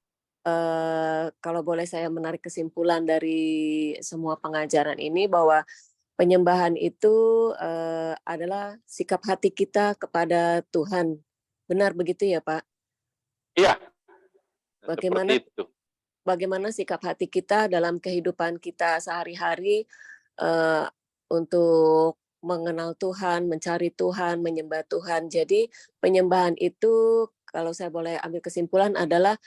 kalau boleh saya menarik kesimpulan dari semua pengajaran ini bahwa penyembahan itu adalah sikap hati kita kepada Tuhan. Benar begitu ya Pak? Iya. Bagaimana sikap hati kita dalam kehidupan kita sehari-hari untuk mengenal Tuhan, mencari Tuhan, menyembah Tuhan. Jadi penyembahan itu kalau saya boleh ambil kesimpulan adalah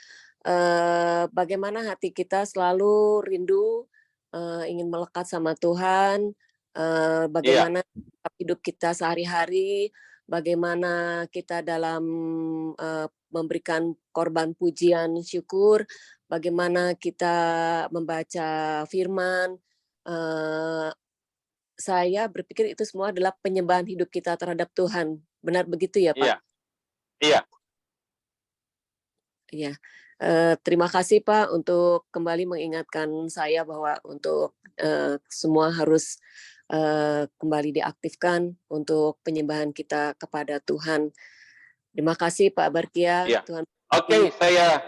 bagaimana hati kita selalu rindu ingin melekat sama Tuhan, bagaimana hidup kita sehari-hari, bagaimana kita dalam memberikan korban pujian syukur, bagaimana kita membaca firman. Saya berpikir itu semua adalah penyembahan hidup kita terhadap Tuhan. Benar begitu ya Pak? Iya. Iya. Terima kasih Pak untuk kembali mengingatkan saya bahwa untuk semua harus kembali diaktifkan untuk penyembahan kita kepada Tuhan. Terima kasih Pak Barkia. Ya. Oke, saya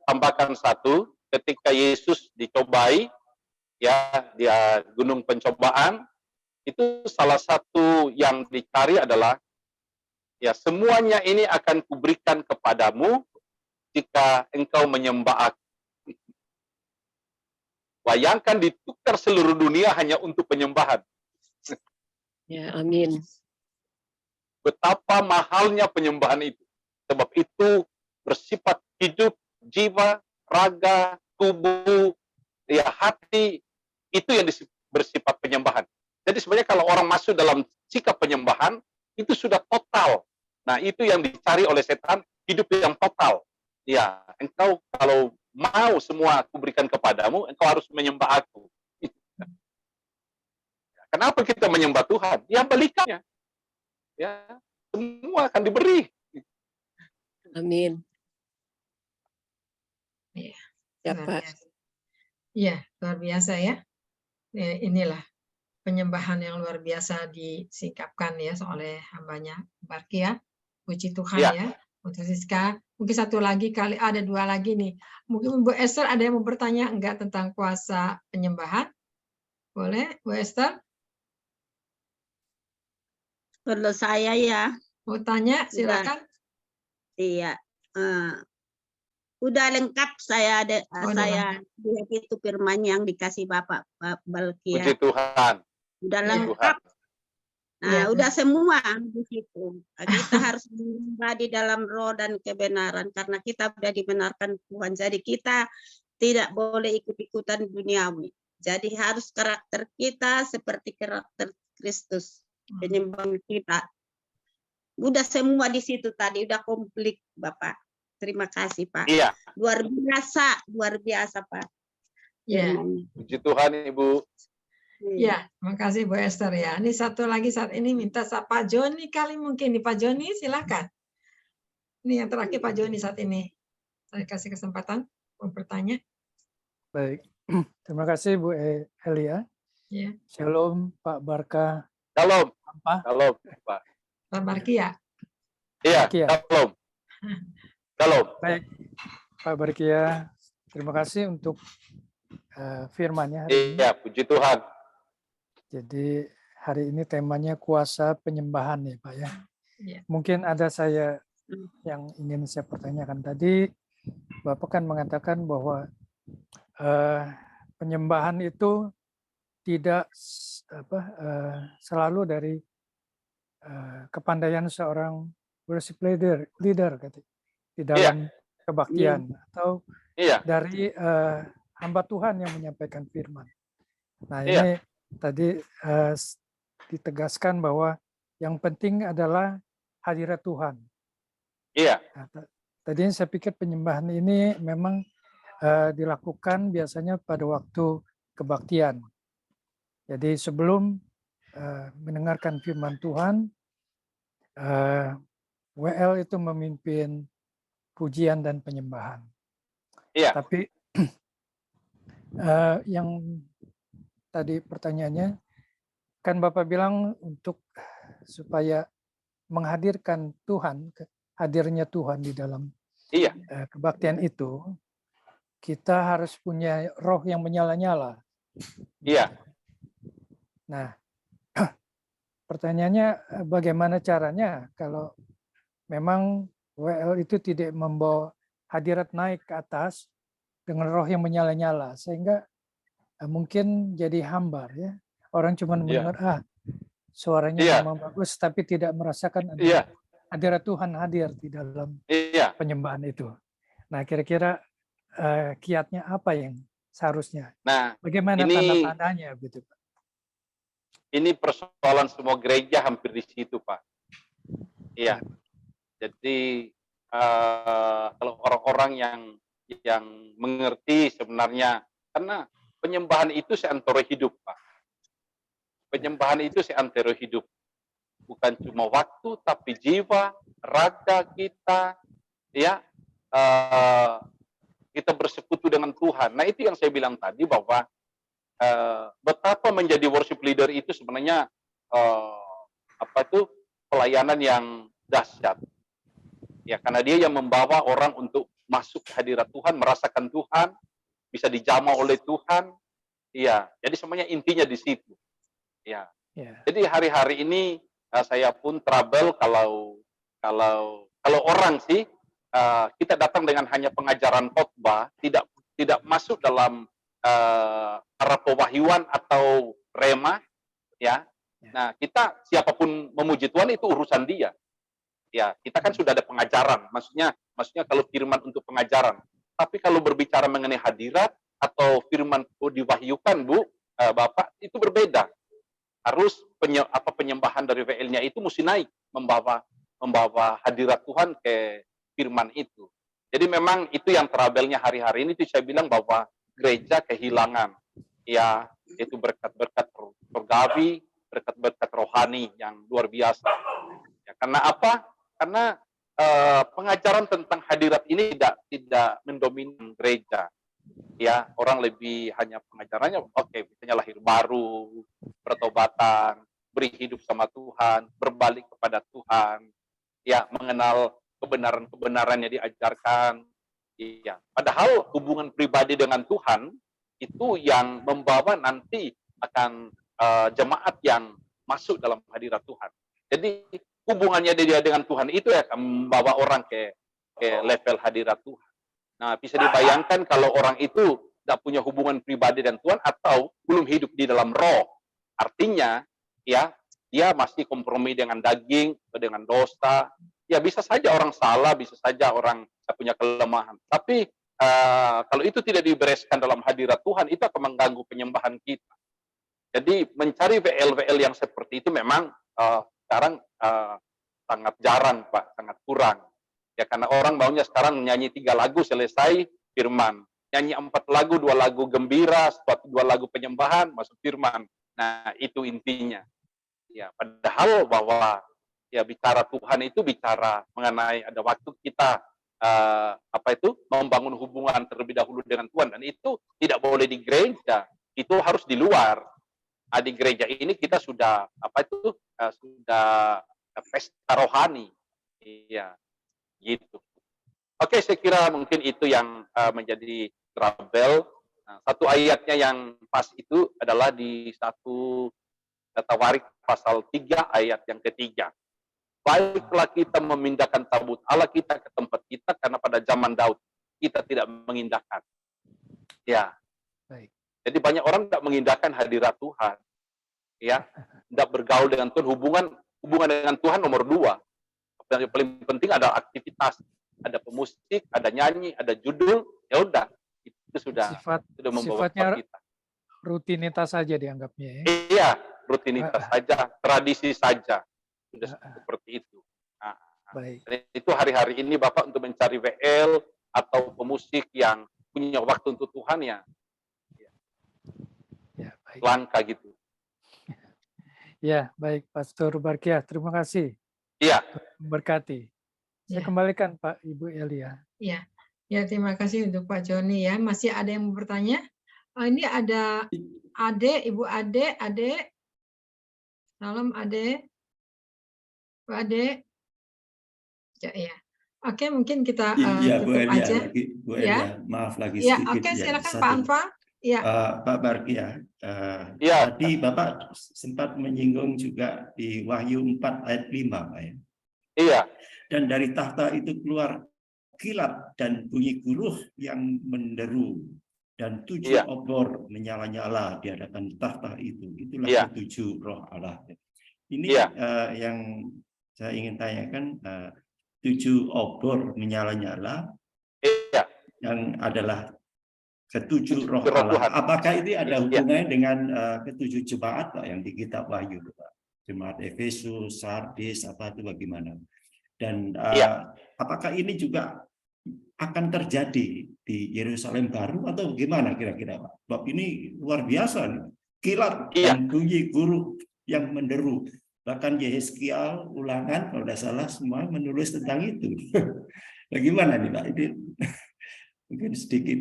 tambahkan satu. Ketika Yesus dicobai, ya di gunung pencobaan, itu salah satu yang dicari adalah ya semuanya ini akan kuberikan kepadamu jika engkau menyembah aku. Bayangkan ditukar seluruh dunia hanya untuk penyembahan. Ya, amin. Betapa mahalnya penyembahan itu. Sebab itu bersifat hidup, jiwa, raga, tubuh, ya hati, itu yang bersifat penyembahan. Jadi sebenarnya kalau orang masuk dalam sikap penyembahan, itu sudah total. Nah, itu yang dicari oleh setan, hidup yang total. Ya, engkau kalau mau semua aku berikan kepadamu, engkau harus menyembah aku. Kenapa kita menyembah Tuhan? Ya, balikannya. Ya, semua akan diberi. Amin. Ya, Pak. Iya, luar biasa ya. Inilah penyembahan yang luar biasa disikapkan ya oleh hambanya Barkia. Puji Tuhan ya. Bu Siska. Mungkin satu lagi kali, ada 2 lagi nih. Mungkin Bu Esther ada yang mau bertanya enggak tentang kuasa penyembahan? Boleh, Bu Esther? Kalau saya ya. Mau tanya, silakan. Iya. Udah lengkap saya ada saya lihat itu firman yang dikasih Bapak Balkia. Puji Tuhan. Udah lengkap. Nah, udah semua di situ. Kita harus menyembah di dalam roh dan kebenaran karena kita sudah dibenarkan Tuhan. Jadi kita tidak boleh ikut-ikutan duniawi. Jadi harus karakter kita seperti karakter Kristus, penyembah kita. Udah semua di situ tadi, udah komplit Bapak. Terima kasih Pak. Iya. Luar biasa Pak. Iya. Puji Tuhan Ibu. Ya, terima kasih Bu Esther ya. Ini satu lagi saat ini minta Pak Joni kali mungkin nih Pak Joni, silakan. Ini yang terakhir Pak Joni saat ini. Saya kasih kesempatan mau bertanya. Baik, terima kasih Bu Elia. Ya. Shalom Pak Barka. Shalom. Apa? Shalom Pak. Pak Barkia. Iya, Barkia. shalom. Shalom. Baik, Pak Barkia. Terima kasih untuk firman-Nya hari ini. Iya, puji Tuhan. Jadi hari ini temanya kuasa penyembahan ya Pak ya. Ya. Mungkin ada saya yang ingin saya pertanyakan tadi. Bapak kan mengatakan bahwa penyembahan itu tidak selalu dari kepandaian seorang worship leader di dalam kebaktian atau dari hamba Tuhan yang menyampaikan firman. Nah ini tadi ditegaskan bahwa yang penting adalah hadirat Tuhan. Iya. Nah, tadi saya pikir penyembahan ini memang dilakukan biasanya pada waktu kebaktian. Jadi sebelum mendengarkan firman Tuhan, WL itu memimpin pujian dan penyembahan. Iya. Tapi yang tadi pertanyaannya, kan Bapak bilang untuk supaya menghadirkan Tuhan, hadirnya Tuhan di dalam kebaktian itu, kita harus punya roh yang menyala-nyala. Iya. Nah, pertanyaannya bagaimana caranya kalau memang WL itu tidak membawa hadirat naik ke atas dengan roh yang menyala-nyala, sehingga mungkin jadi hambar ya. Orang cuma mendengar suaranya memang bagus tapi tidak merasakan ada hadirat Tuhan hadir di dalam penyembahan itu. Nah, kira-kira kiatnya apa yang seharusnya? Nah, bagaimana tanda-tandanya gitu Pak? Ini persoalan semua gereja hampir di situ Pak. Iya. Jadi kalau orang-orang yang mengerti sebenarnya, karena penyembahan itu seantero hidup, Pak. Penyembahan itu seantero hidup. Bukan cuma waktu, tapi jiwa, raga kita, ya, kita bersekutu dengan Tuhan. Nah, itu yang saya bilang tadi bahwa betapa menjadi worship leader itu sebenarnya pelayanan yang dahsyat. Ya, karena dia yang membawa orang untuk masuk ke hadirat Tuhan, merasakan Tuhan, bisa dijamah oleh Tuhan. Iya, jadi semuanya intinya di situ. Ya. Jadi hari-hari ini saya pun trouble kalau orang sih kita datang dengan hanya pengajaran khotbah, tidak masuk dalam arah pewahyuan atau rema, ya. Nah, kita siapapun memuji Tuhan itu urusan dia. Ya, kita kan sudah ada pengajaran, maksudnya kalau firman untuk pengajaran. Tapi kalau berbicara mengenai hadirat atau firman diwahyukan, Bu, Bapak, itu berbeda. Harus penyembahan dari WL-nya itu mesti naik, membawa hadirat Tuhan ke firman itu. Jadi memang itu yang trouble-nya hari-hari ini, itu saya bilang bahwa gereja kehilangan, ya, itu berkat-berkat surgawi, berkat-berkat rohani yang luar biasa. Ya, karena apa? Karena pengajaran tentang hadirat ini tidak mendominasi gereja. Ya, orang lebih hanya pengajarannya, misalnya lahir baru, bertobatan, beri hidup sama Tuhan, berbalik kepada Tuhan, ya, mengenal kebenaran-kebenarannya diajarkan. Iya, padahal hubungan pribadi dengan Tuhan itu yang membawa nanti akan jemaat yang masuk dalam hadirat Tuhan. Jadi hubungannya dia dengan Tuhan itu akan membawa orang ke level hadirat Tuhan. Nah, bisa dibayangkan kalau orang itu tidak punya hubungan pribadi dengan Tuhan atau belum hidup di dalam roh. Artinya, ya, dia masih kompromi dengan daging, dengan dosa. Ya, bisa saja orang salah, bisa saja orang punya kelemahan. Tapi kalau itu tidak dibereskan dalam hadirat Tuhan, itu akan mengganggu penyembahan kita. Jadi mencari VL-VL yang seperti itu memang sekarang sangat jarang, Pak, sangat kurang. Ya, karena orang maunya sekarang nyanyi 3 lagu selesai firman. Nyanyi 4 lagu, 2 lagu gembira, 2 lagu penyembahan, masuk firman. Nah, itu intinya. Ya, padahal bahwa ya bicara Tuhan itu bicara mengenai ada waktu kita membangun hubungan terlebih dahulu dengan Tuhan, dan itu tidak boleh di gereja, itu harus di luar. Di gereja ini kita sudah sudah pesta rohani. Iya, gitu. Oke, saya kira mungkin itu yang menjadi trouble. Nah, satu ayatnya yang pas itu adalah di 1 Tawarik pasal 3 ayat yang ketiga. Baiklah kita memindahkan tabut Allah kita ke tempat kita, karena pada zaman Daud kita tidak mengindahkan. Ya. Baik. Jadi banyak orang tidak mengindahkan hadirat Tuhan. Ya, tidak bergaul dengan Tuhan. Hubungan dengan Tuhan nomor 2. Yang paling penting ada aktivitas, ada pemusik, ada nyanyi, ada judul, ya udah, itu sudah membawa kita. Rutinitas saja dianggapnya, ya? Iya, rutinitas saja, tradisi saja, sudah seperti itu. Nah, baik. Itu hari-hari ini Bapak untuk mencari WL atau pemusik yang punya waktu untuk Tuhan, ya baik. Langka gitu. Ya, baik, Pastor Barkia, terima kasih. Iya. Berkati. Saya kembalikan Pak Ibu Elia. Ya, terima kasih untuk Pak Joni ya. Masih ada yang mau bertanya? Ini ada Ade, Ibu Ade, salam Ade, Bu Ade. Ya. Oke, mungkin kita tutup aja. Bu Elia, maaf lagi ya, sedikit. Oke, silakan Pak Anfa. Ya. Pak Barkia, tadi Bapak sempat menyinggung juga di Wahyu 4 ayat 5, Pak ya. Iya. Dan dari tahta itu keluar kilat dan bunyi guruh yang menderu, dan 7 obor menyala-nyala di hadapan tahta itu. Itulah 7 roh Allah. Ini yang saya ingin tanyakan, 7 obor menyala-nyala yang adalah ke-7 roh Allah. Apakah ini ada hubungannya dengan ke-7 jemaat, Pak, yang di kitab Wahyu, Pak? Jemaat Efesus, Sardis, apa itu bagaimana? Dan apakah ini juga akan terjadi di Yerusalem baru atau gimana kira-kira, Pak? Sebab ini luar biasa nih. Kilat dan bunyi guru yang menderu. Bahkan Yeskiel, Ulangan, kalau tidak salah semua menulis tentang itu. Bagaimana nih, Pak? Ini mungkin sedikit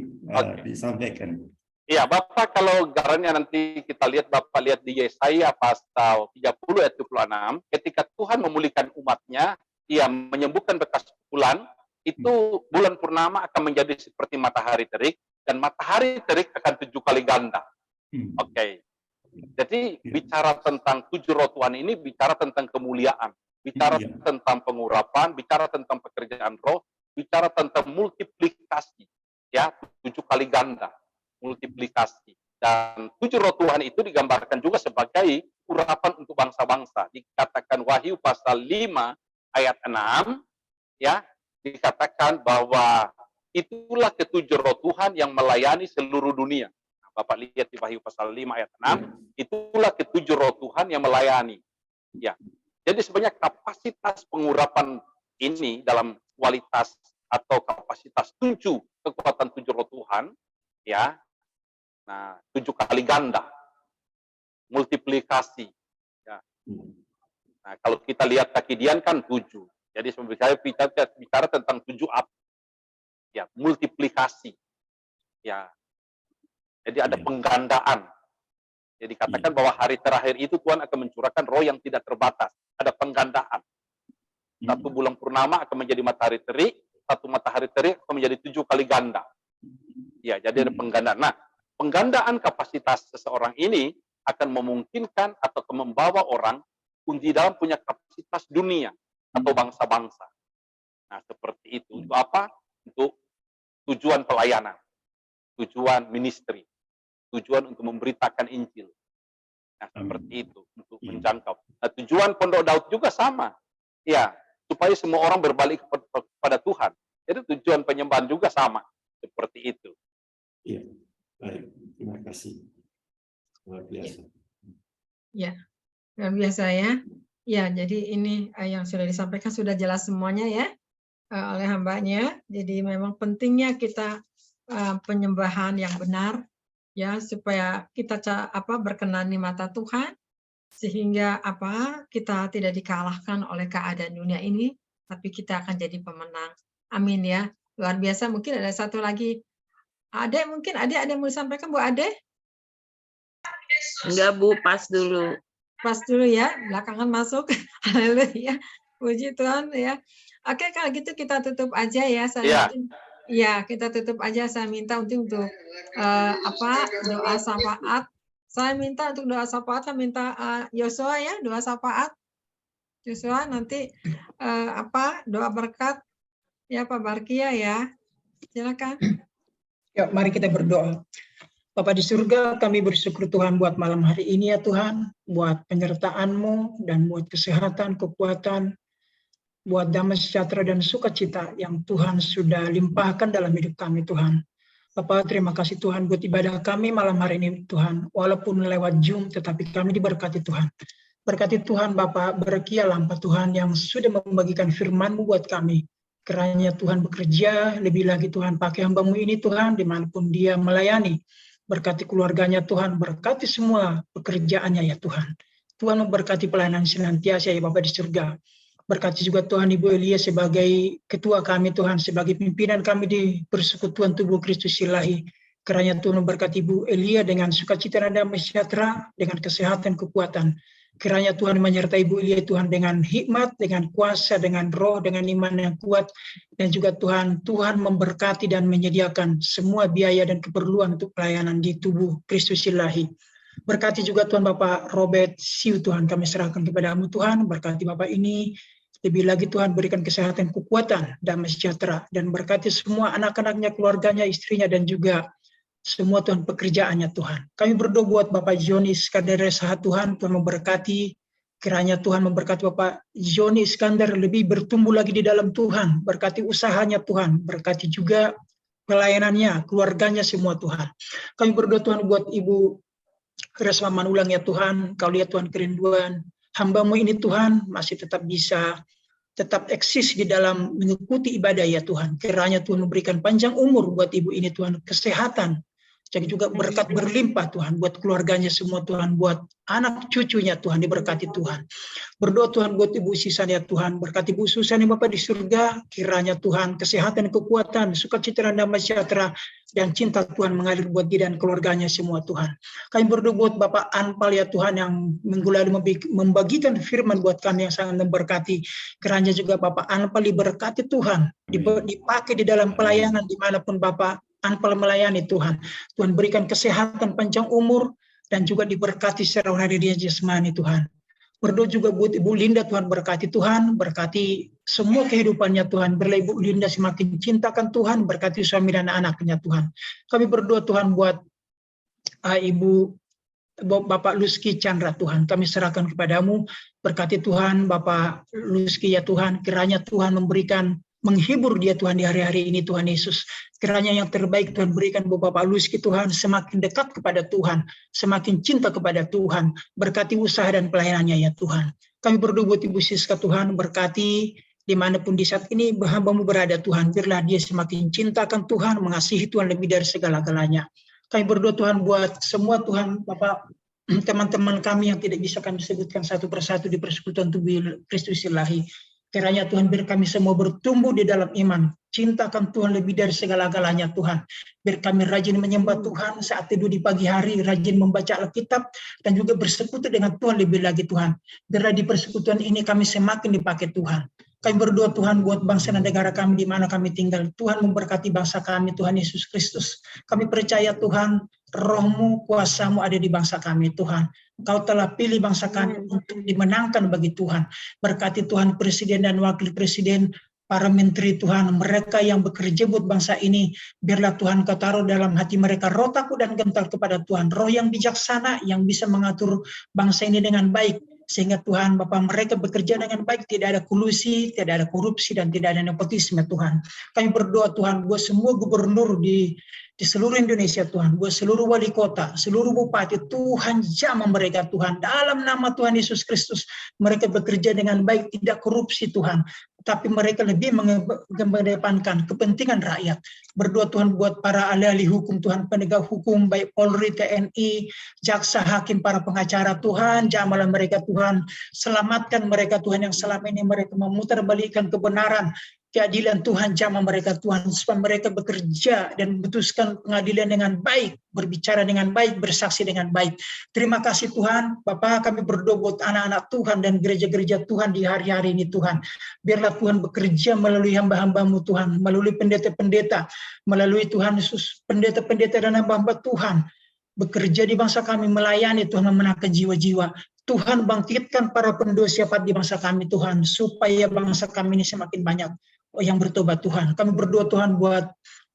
disampaikan. Iya, Bapak kalau gambarnya nanti kita lihat, Bapak lihat di Yesaya pasal 30 ayat 26, ketika Tuhan memulihkan umatnya, Ia menyembuhkan bekas pukulan, itu bulan purnama akan menjadi seperti matahari terik, dan matahari terik akan 7 kali ganda. Oke. Jadi bicara tentang 7 roh Tuhan ini bicara tentang kemuliaan, bicara tentang pengurapan, bicara tentang pekerjaan roh, bicara tentang multiplikasi, ya, 7 kali ganda, multiplikasi. Dan 7 roh Tuhan itu digambarkan juga sebagai urapan untuk bangsa-bangsa. Dikatakan Wahyu pasal 5 ayat 6, ya, dikatakan bahwa itulah ke-7 roh Tuhan yang melayani seluruh dunia. Nah, Bapak lihat di Wahyu pasal 5 ayat 6, itulah ke-7 roh Tuhan yang melayani. Ya. Jadi sebenarnya kapasitas pengurapan ini dalam kualitas atau kapasitas 7 kekuatan 7 roh Tuhan, ya. Nah, 7 kali ganda. Multiplikasi, ya. Nah, kalau kita lihat Takidian kan 7. Jadi saya bicara tentang 7 up. Ya, multiplikasi. Ya. Jadi ada penggandaan. Jadi katakan bahwa hari terakhir itu Tuhan akan mencurahkan roh yang tidak terbatas. Ada penggandaan. Satu bulan purnama akan menjadi matahari terik, satu matahari terik akan menjadi 7 kali ganda. Ya, jadi ada penggandaan. Nah, penggandaan kapasitas seseorang ini akan memungkinkan atau membawa orang di dalam punya kapasitas dunia atau bangsa-bangsa. Nah, seperti itu. Untuk apa? Untuk tujuan pelayanan, tujuan ministry, tujuan untuk memberitakan Injil. Nah, seperti itu untuk menjangkau. Nah, tujuan Pondok Daud juga sama. Ya, supaya semua orang berbalik kepada Tuhan. Jadi tujuan penyembahan juga sama. Seperti itu. Iya, baik. Terima kasih. Luar biasa. Ya, luar biasa ya. Ya, jadi ini yang sudah disampaikan sudah jelas semuanya ya oleh hambanya. Jadi memang pentingnya kita penyembahan yang benar ya, supaya kita berkenan di mata Tuhan, sehingga kita tidak dikalahkan oleh keadaan dunia ini, tapi kita akan jadi pemenang. Amin ya. Luar biasa. Mungkin ada satu lagi. Ade, mungkin Ade ada yang mau disampaikan, Bu Ade? Enggak, Bu, pas dulu. Pas dulu ya, belakangan masuk. Haleluya. Puji Tuhan ya. Oke, kalau gitu kita tutup aja ya. Ya, kita tutup aja. Saya minta untuk doa syafaat. Saya minta untuk doa syafaat, saya minta Yosua ya, doa syafaat. Yosua nanti doa berkat ya Pak Barkia ya. Silakan. Ya, mari kita berdoa. Bapa di surga, kami bersyukur Tuhan buat malam hari ini ya Tuhan, buat penyertaan-Mu dan buat kesehatan, kekuatan, buat damai sejahtera dan sukacita yang Tuhan sudah limpahkan dalam hidup kami Tuhan. Bapak, terima kasih Tuhan buat ibadah kami malam hari ini Tuhan, walaupun lewat Zoom tetapi kami diberkati Tuhan. Berkati Tuhan Bapak, berkialah Tuhan yang sudah membagikan firman-Mu buat kami. Kiranya Tuhan bekerja, lebih lagi Tuhan pakai hamba-Mu ini Tuhan, dimanapun dia melayani. Berkati keluarganya Tuhan, berkati semua pekerjaannya ya Tuhan. Tuhan memberkati pelayanan senantiasa ya Bapak di surga. Berkati juga Tuhan Ibu Elia sebagai ketua kami Tuhan, sebagai pimpinan kami di persekutuan tubuh Kristus Ilahi. Kiranya Tuhan memberkati Ibu Elia dengan sukacita dan damai sejahtera, dengan kesehatan, kekuatan. Kiranya Tuhan menyertai Ibu Elia Tuhan dengan hikmat, dengan kuasa, dengan roh, dengan iman yang kuat. Dan juga Tuhan memberkati dan menyediakan semua biaya dan keperluan untuk pelayanan di tubuh Kristus Ilahi. Berkati juga Tuhan Bapak Robert Siu Tuhan, kami serahkan kepada-Mu Tuhan. Berkati Bapak ini, lebih lagi Tuhan berikan kesehatan, kekuatan, damai sejahtera. Dan berkati semua anak-anaknya, keluarganya, istrinya, dan juga semua Tuhan pekerjaannya Tuhan. Kami berdoa buat Bapak Joni Iskandar Sahat Tuhan, Tuhan memberkati. Kiranya Tuhan memberkati Bapak Joni Iskandar lebih bertumbuh lagi di dalam Tuhan. Berkati usahanya Tuhan, berkati juga pelayanannya, keluarganya semua Tuhan. Kami berdoa Tuhan buat Ibu Resma Manulang ya Tuhan. Kau lihat Tuhan kerinduan hamba-Mu ini Tuhan masih tetap bisa tetap eksis di dalam mengikuti ibadah ya Tuhan. Kiranya Tuhan memberikan panjang umur buat ibu ini Tuhan, kesehatan, jadi juga berkat berlimpah Tuhan buat keluarganya semua Tuhan, buat anak cucunya Tuhan, diberkati Tuhan. Berdoa Tuhan buat Ibu Susan ya Tuhan, berkati Ibu Susan ya Bapak di surga, kiranya Tuhan kesehatan, kekuatan, sukacita dan damai sejahtera dan cinta Tuhan mengalir buat dia dan keluarganya semua Tuhan. Kami berdoa buat Bapak Anpal ya Tuhan yang minggu lalu membagikan firman buat kami yang sangat memberkati. Kiranya juga Bapak Anpal diberkati Tuhan, dipakai di dalam pelayanan dimanapun Bapak Anpal melayani Tuhan. Tuhan berikan kesehatan, panjang umur, dan juga diberkati secara rohani jasmani Tuhan. Berdoa juga buat Ibu Linda, Tuhan berkati Tuhan, berkati semua kehidupannya Tuhan. Biarlah Ibu Linda semakin cintakan Tuhan, berkati suami dan anaknya Tuhan. Kami berdoa Tuhan buat Bapak Luski Chandra Tuhan. Kami serahkan kepadamu, berkati Tuhan Bapak Luski ya Tuhan. Kiranya Tuhan menghibur dia Tuhan di hari-hari ini Tuhan Yesus. Kiranya yang terbaik Tuhan berikan buat Bapak Luski Tuhan, semakin dekat kepada Tuhan, semakin cinta kepada Tuhan, berkati usaha dan pelayanannya ya Tuhan. Kami berdoa buat Ibu Siska Tuhan, berkati dimanapun di saat ini hamba-Mu berada Tuhan, biarlah dia semakin cintakan Tuhan, mengasihi Tuhan lebih dari segala-galanya. Kami berdoa Tuhan buat semua Tuhan Bapak, teman-teman kami yang tidak bisa kami sebutkan satu persatu di persekutuan tubuh Kristus Ilahi. Kiranya Tuhan biar kami semua bertumbuh di dalam iman. Cintakan Tuhan lebih dari segala-galanya Tuhan. Biar kami rajin menyembah Tuhan saat tidur di pagi hari, rajin membaca Alkitab, dan juga bersekutu dengan Tuhan lebih lagi Tuhan. Biarlah di persekutuan ini kami semakin dipakai Tuhan. Kami berdoa Tuhan buat bangsa dan negara kami di mana kami tinggal. Tuhan memberkati bangsa kami, Tuhan Yesus Kristus. Kami percaya Tuhan, roh-Mu, kuasa-Mu ada di bangsa kami Tuhan. Kau telah pilih bangsa kami untuk dimenangkan bagi Tuhan. Berkati Tuhan Presiden dan Wakil Presiden, para menteri Tuhan, mereka yang bekerja buat bangsa ini, biarlah Tuhan Kau taruh dalam hati mereka roh takut dan gentar kepada Tuhan, roh yang bijaksana yang bisa mengatur bangsa ini dengan baik, sehingga Tuhan Bapa mereka bekerja dengan baik, tidak ada kolusi, tidak ada korupsi, dan tidak ada nepotisme Tuhan. Kami berdoa Tuhan buat semua gubernur di seluruh Indonesia Tuhan, buat seluruh wali kota, seluruh bupati, Tuhan jamah mereka Tuhan, dalam nama Tuhan Yesus Kristus, mereka bekerja dengan baik, tidak korupsi Tuhan, tapi mereka lebih mengedepankan kepentingan rakyat. Berdoa Tuhan buat para ahli-ahli hukum Tuhan, penegak hukum, baik Polri, TNI, jaksa, hakim, para pengacara Tuhan, jamahlah mereka Tuhan, selamatkan mereka Tuhan yang selama ini mereka memutarbalikkan kebenaran, keadilan Tuhan, jamah mereka Tuhan, supaya mereka bekerja dan memutuskan pengadilan dengan baik, berbicara dengan baik, bersaksi dengan baik. Terima kasih Tuhan, Bapa, kami berdoa buat anak-anak Tuhan dan gereja-gereja Tuhan di hari-hari ini Tuhan. Biarlah Tuhan bekerja melalui hamba-hamba-Mu Tuhan, melalui pendeta-pendeta, melalui Tuhan Yesus, pendeta-pendeta dan hamba-hamba Tuhan, bekerja di bangsa kami, melayani Tuhan, memenangkan jiwa-jiwa. Tuhan bangkitkan para pendosa di bangsa kami Tuhan, supaya bangsa kami ini semakin banyak yang bertobat Tuhan. Kami berdoa Tuhan buat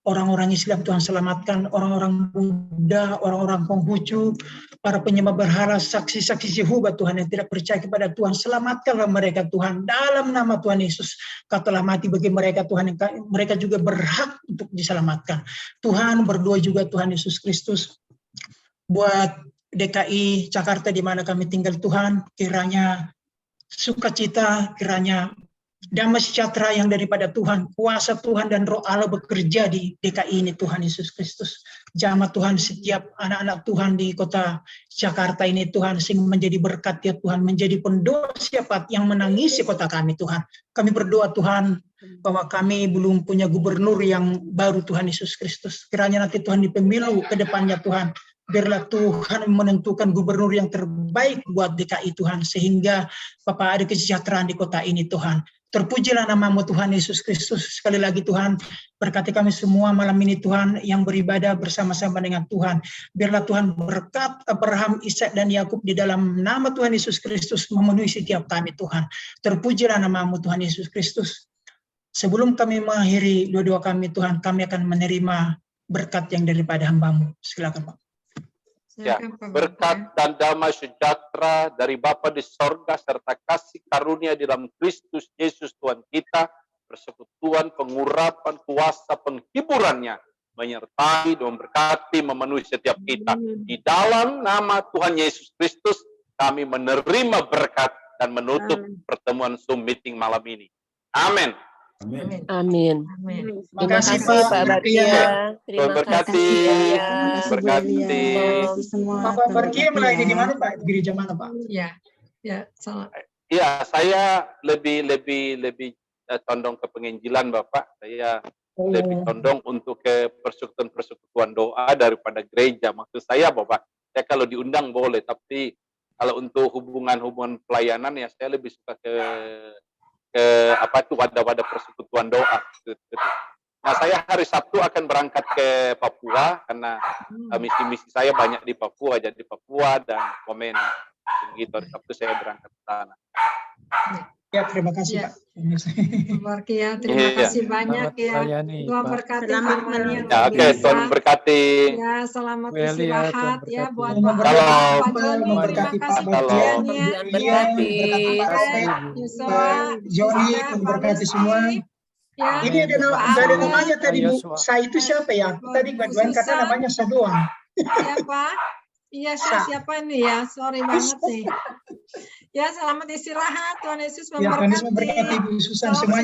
orang-orang Islam Tuhan, selamatkan orang-orang Buddha, orang-orang Konghucu, para penyembah berhala, saksi-saksi Yehova Tuhan yang tidak percaya kepada Tuhan, selamatkanlah mereka Tuhan, dalam nama Tuhan Yesus. Kau telah mati bagi mereka Tuhan, mereka juga berhak untuk diselamatkan. Tuhan berdoa juga Tuhan Yesus Kristus buat DKI Jakarta di mana kami tinggal Tuhan, kiranya sukacita, kiranya damai sejahtera yang daripada Tuhan, kuasa Tuhan dan roh Allah bekerja di DKI ini Tuhan Yesus Kristus. Jamah Tuhan setiap anak-anak Tuhan di kota Jakarta ini Tuhan, sehingga menjadi berkat ya Tuhan, menjadi pendosa yang menangisi kota kami Tuhan. Kami berdoa Tuhan bahwa kami belum punya gubernur yang baru Tuhan Yesus Kristus. Kiranya nanti Tuhan di pemilu ke depannya Tuhan, biarlah Tuhan menentukan gubernur yang terbaik buat DKI Tuhan, sehingga Bapak ada kesejahteraan di kota ini Tuhan. Terpujilah nama-Mu Tuhan Yesus Kristus. Sekali lagi Tuhan, berkati kami semua malam ini Tuhan yang beribadah bersama-sama dengan Tuhan. Biarlah Tuhan berkat Abraham, Ishak dan Yakub di dalam nama Tuhan Yesus Kristus memenuhi setiap kami Tuhan. Terpujilah nama-Mu Tuhan Yesus Kristus. Sebelum kami mengakhiri doa-doa kami Tuhan, kami akan menerima berkat yang daripada hamba-Mu. Silakan Pak. Ya, berkat dan damai sejahtera dari Bapa di sorga serta kasih karunia di dalam Kristus Yesus Tuhan kita, persekutuan, pengurapan, kuasa, penghiburannya menyertai dan memberkati memenuhi setiap kita. Di dalam nama Tuhan Yesus Kristus kami menerima berkat dan menutup pertemuan Zoom meeting malam ini. Amin. Amin. Amin. Terima kasih Pak Barkia. Terima kasih. Berkati. Bapak Barkia melayani di mana Pak? Di gereja mana Pak? Ya, ya, salah. Iya, saya lebih condong ke penginjilan Bapak. Saya lebih condong untuk ke persekutuan doa daripada gereja. Maksud saya Bapak, saya kalau diundang boleh, tapi kalau untuk hubungan pelayanan ya saya lebih suka ke wadah-wadah persekutuan doa. Nah, saya hari Sabtu akan berangkat ke Papua karena misi-misi saya banyak di Papua, jadi Papua dan Komen. Begitu, hari Sabtu saya berangkat ke sana. Ya, terima kasih Pak. Barkia, terima kasih banyak ya. Tuhan berkati firman-Nya. Ya, oke, Tuhan berkati. Ya, selamat istirahat ya buat Pak Joni. Terima kasih pujiannya. Berkati. Joni, berkati semua. Ya. Ini ada namanya tadi Bu. Saya itu siapa ya? Tadi bagian kata namanya saya doang. Siapa? Iya, siapa ini ya? Sorry banget nih. Ya, selamat istirahat. Tuhan Yesus memberkati. Ya, Tuhan Yesus memberkati Bu Susan semuanya.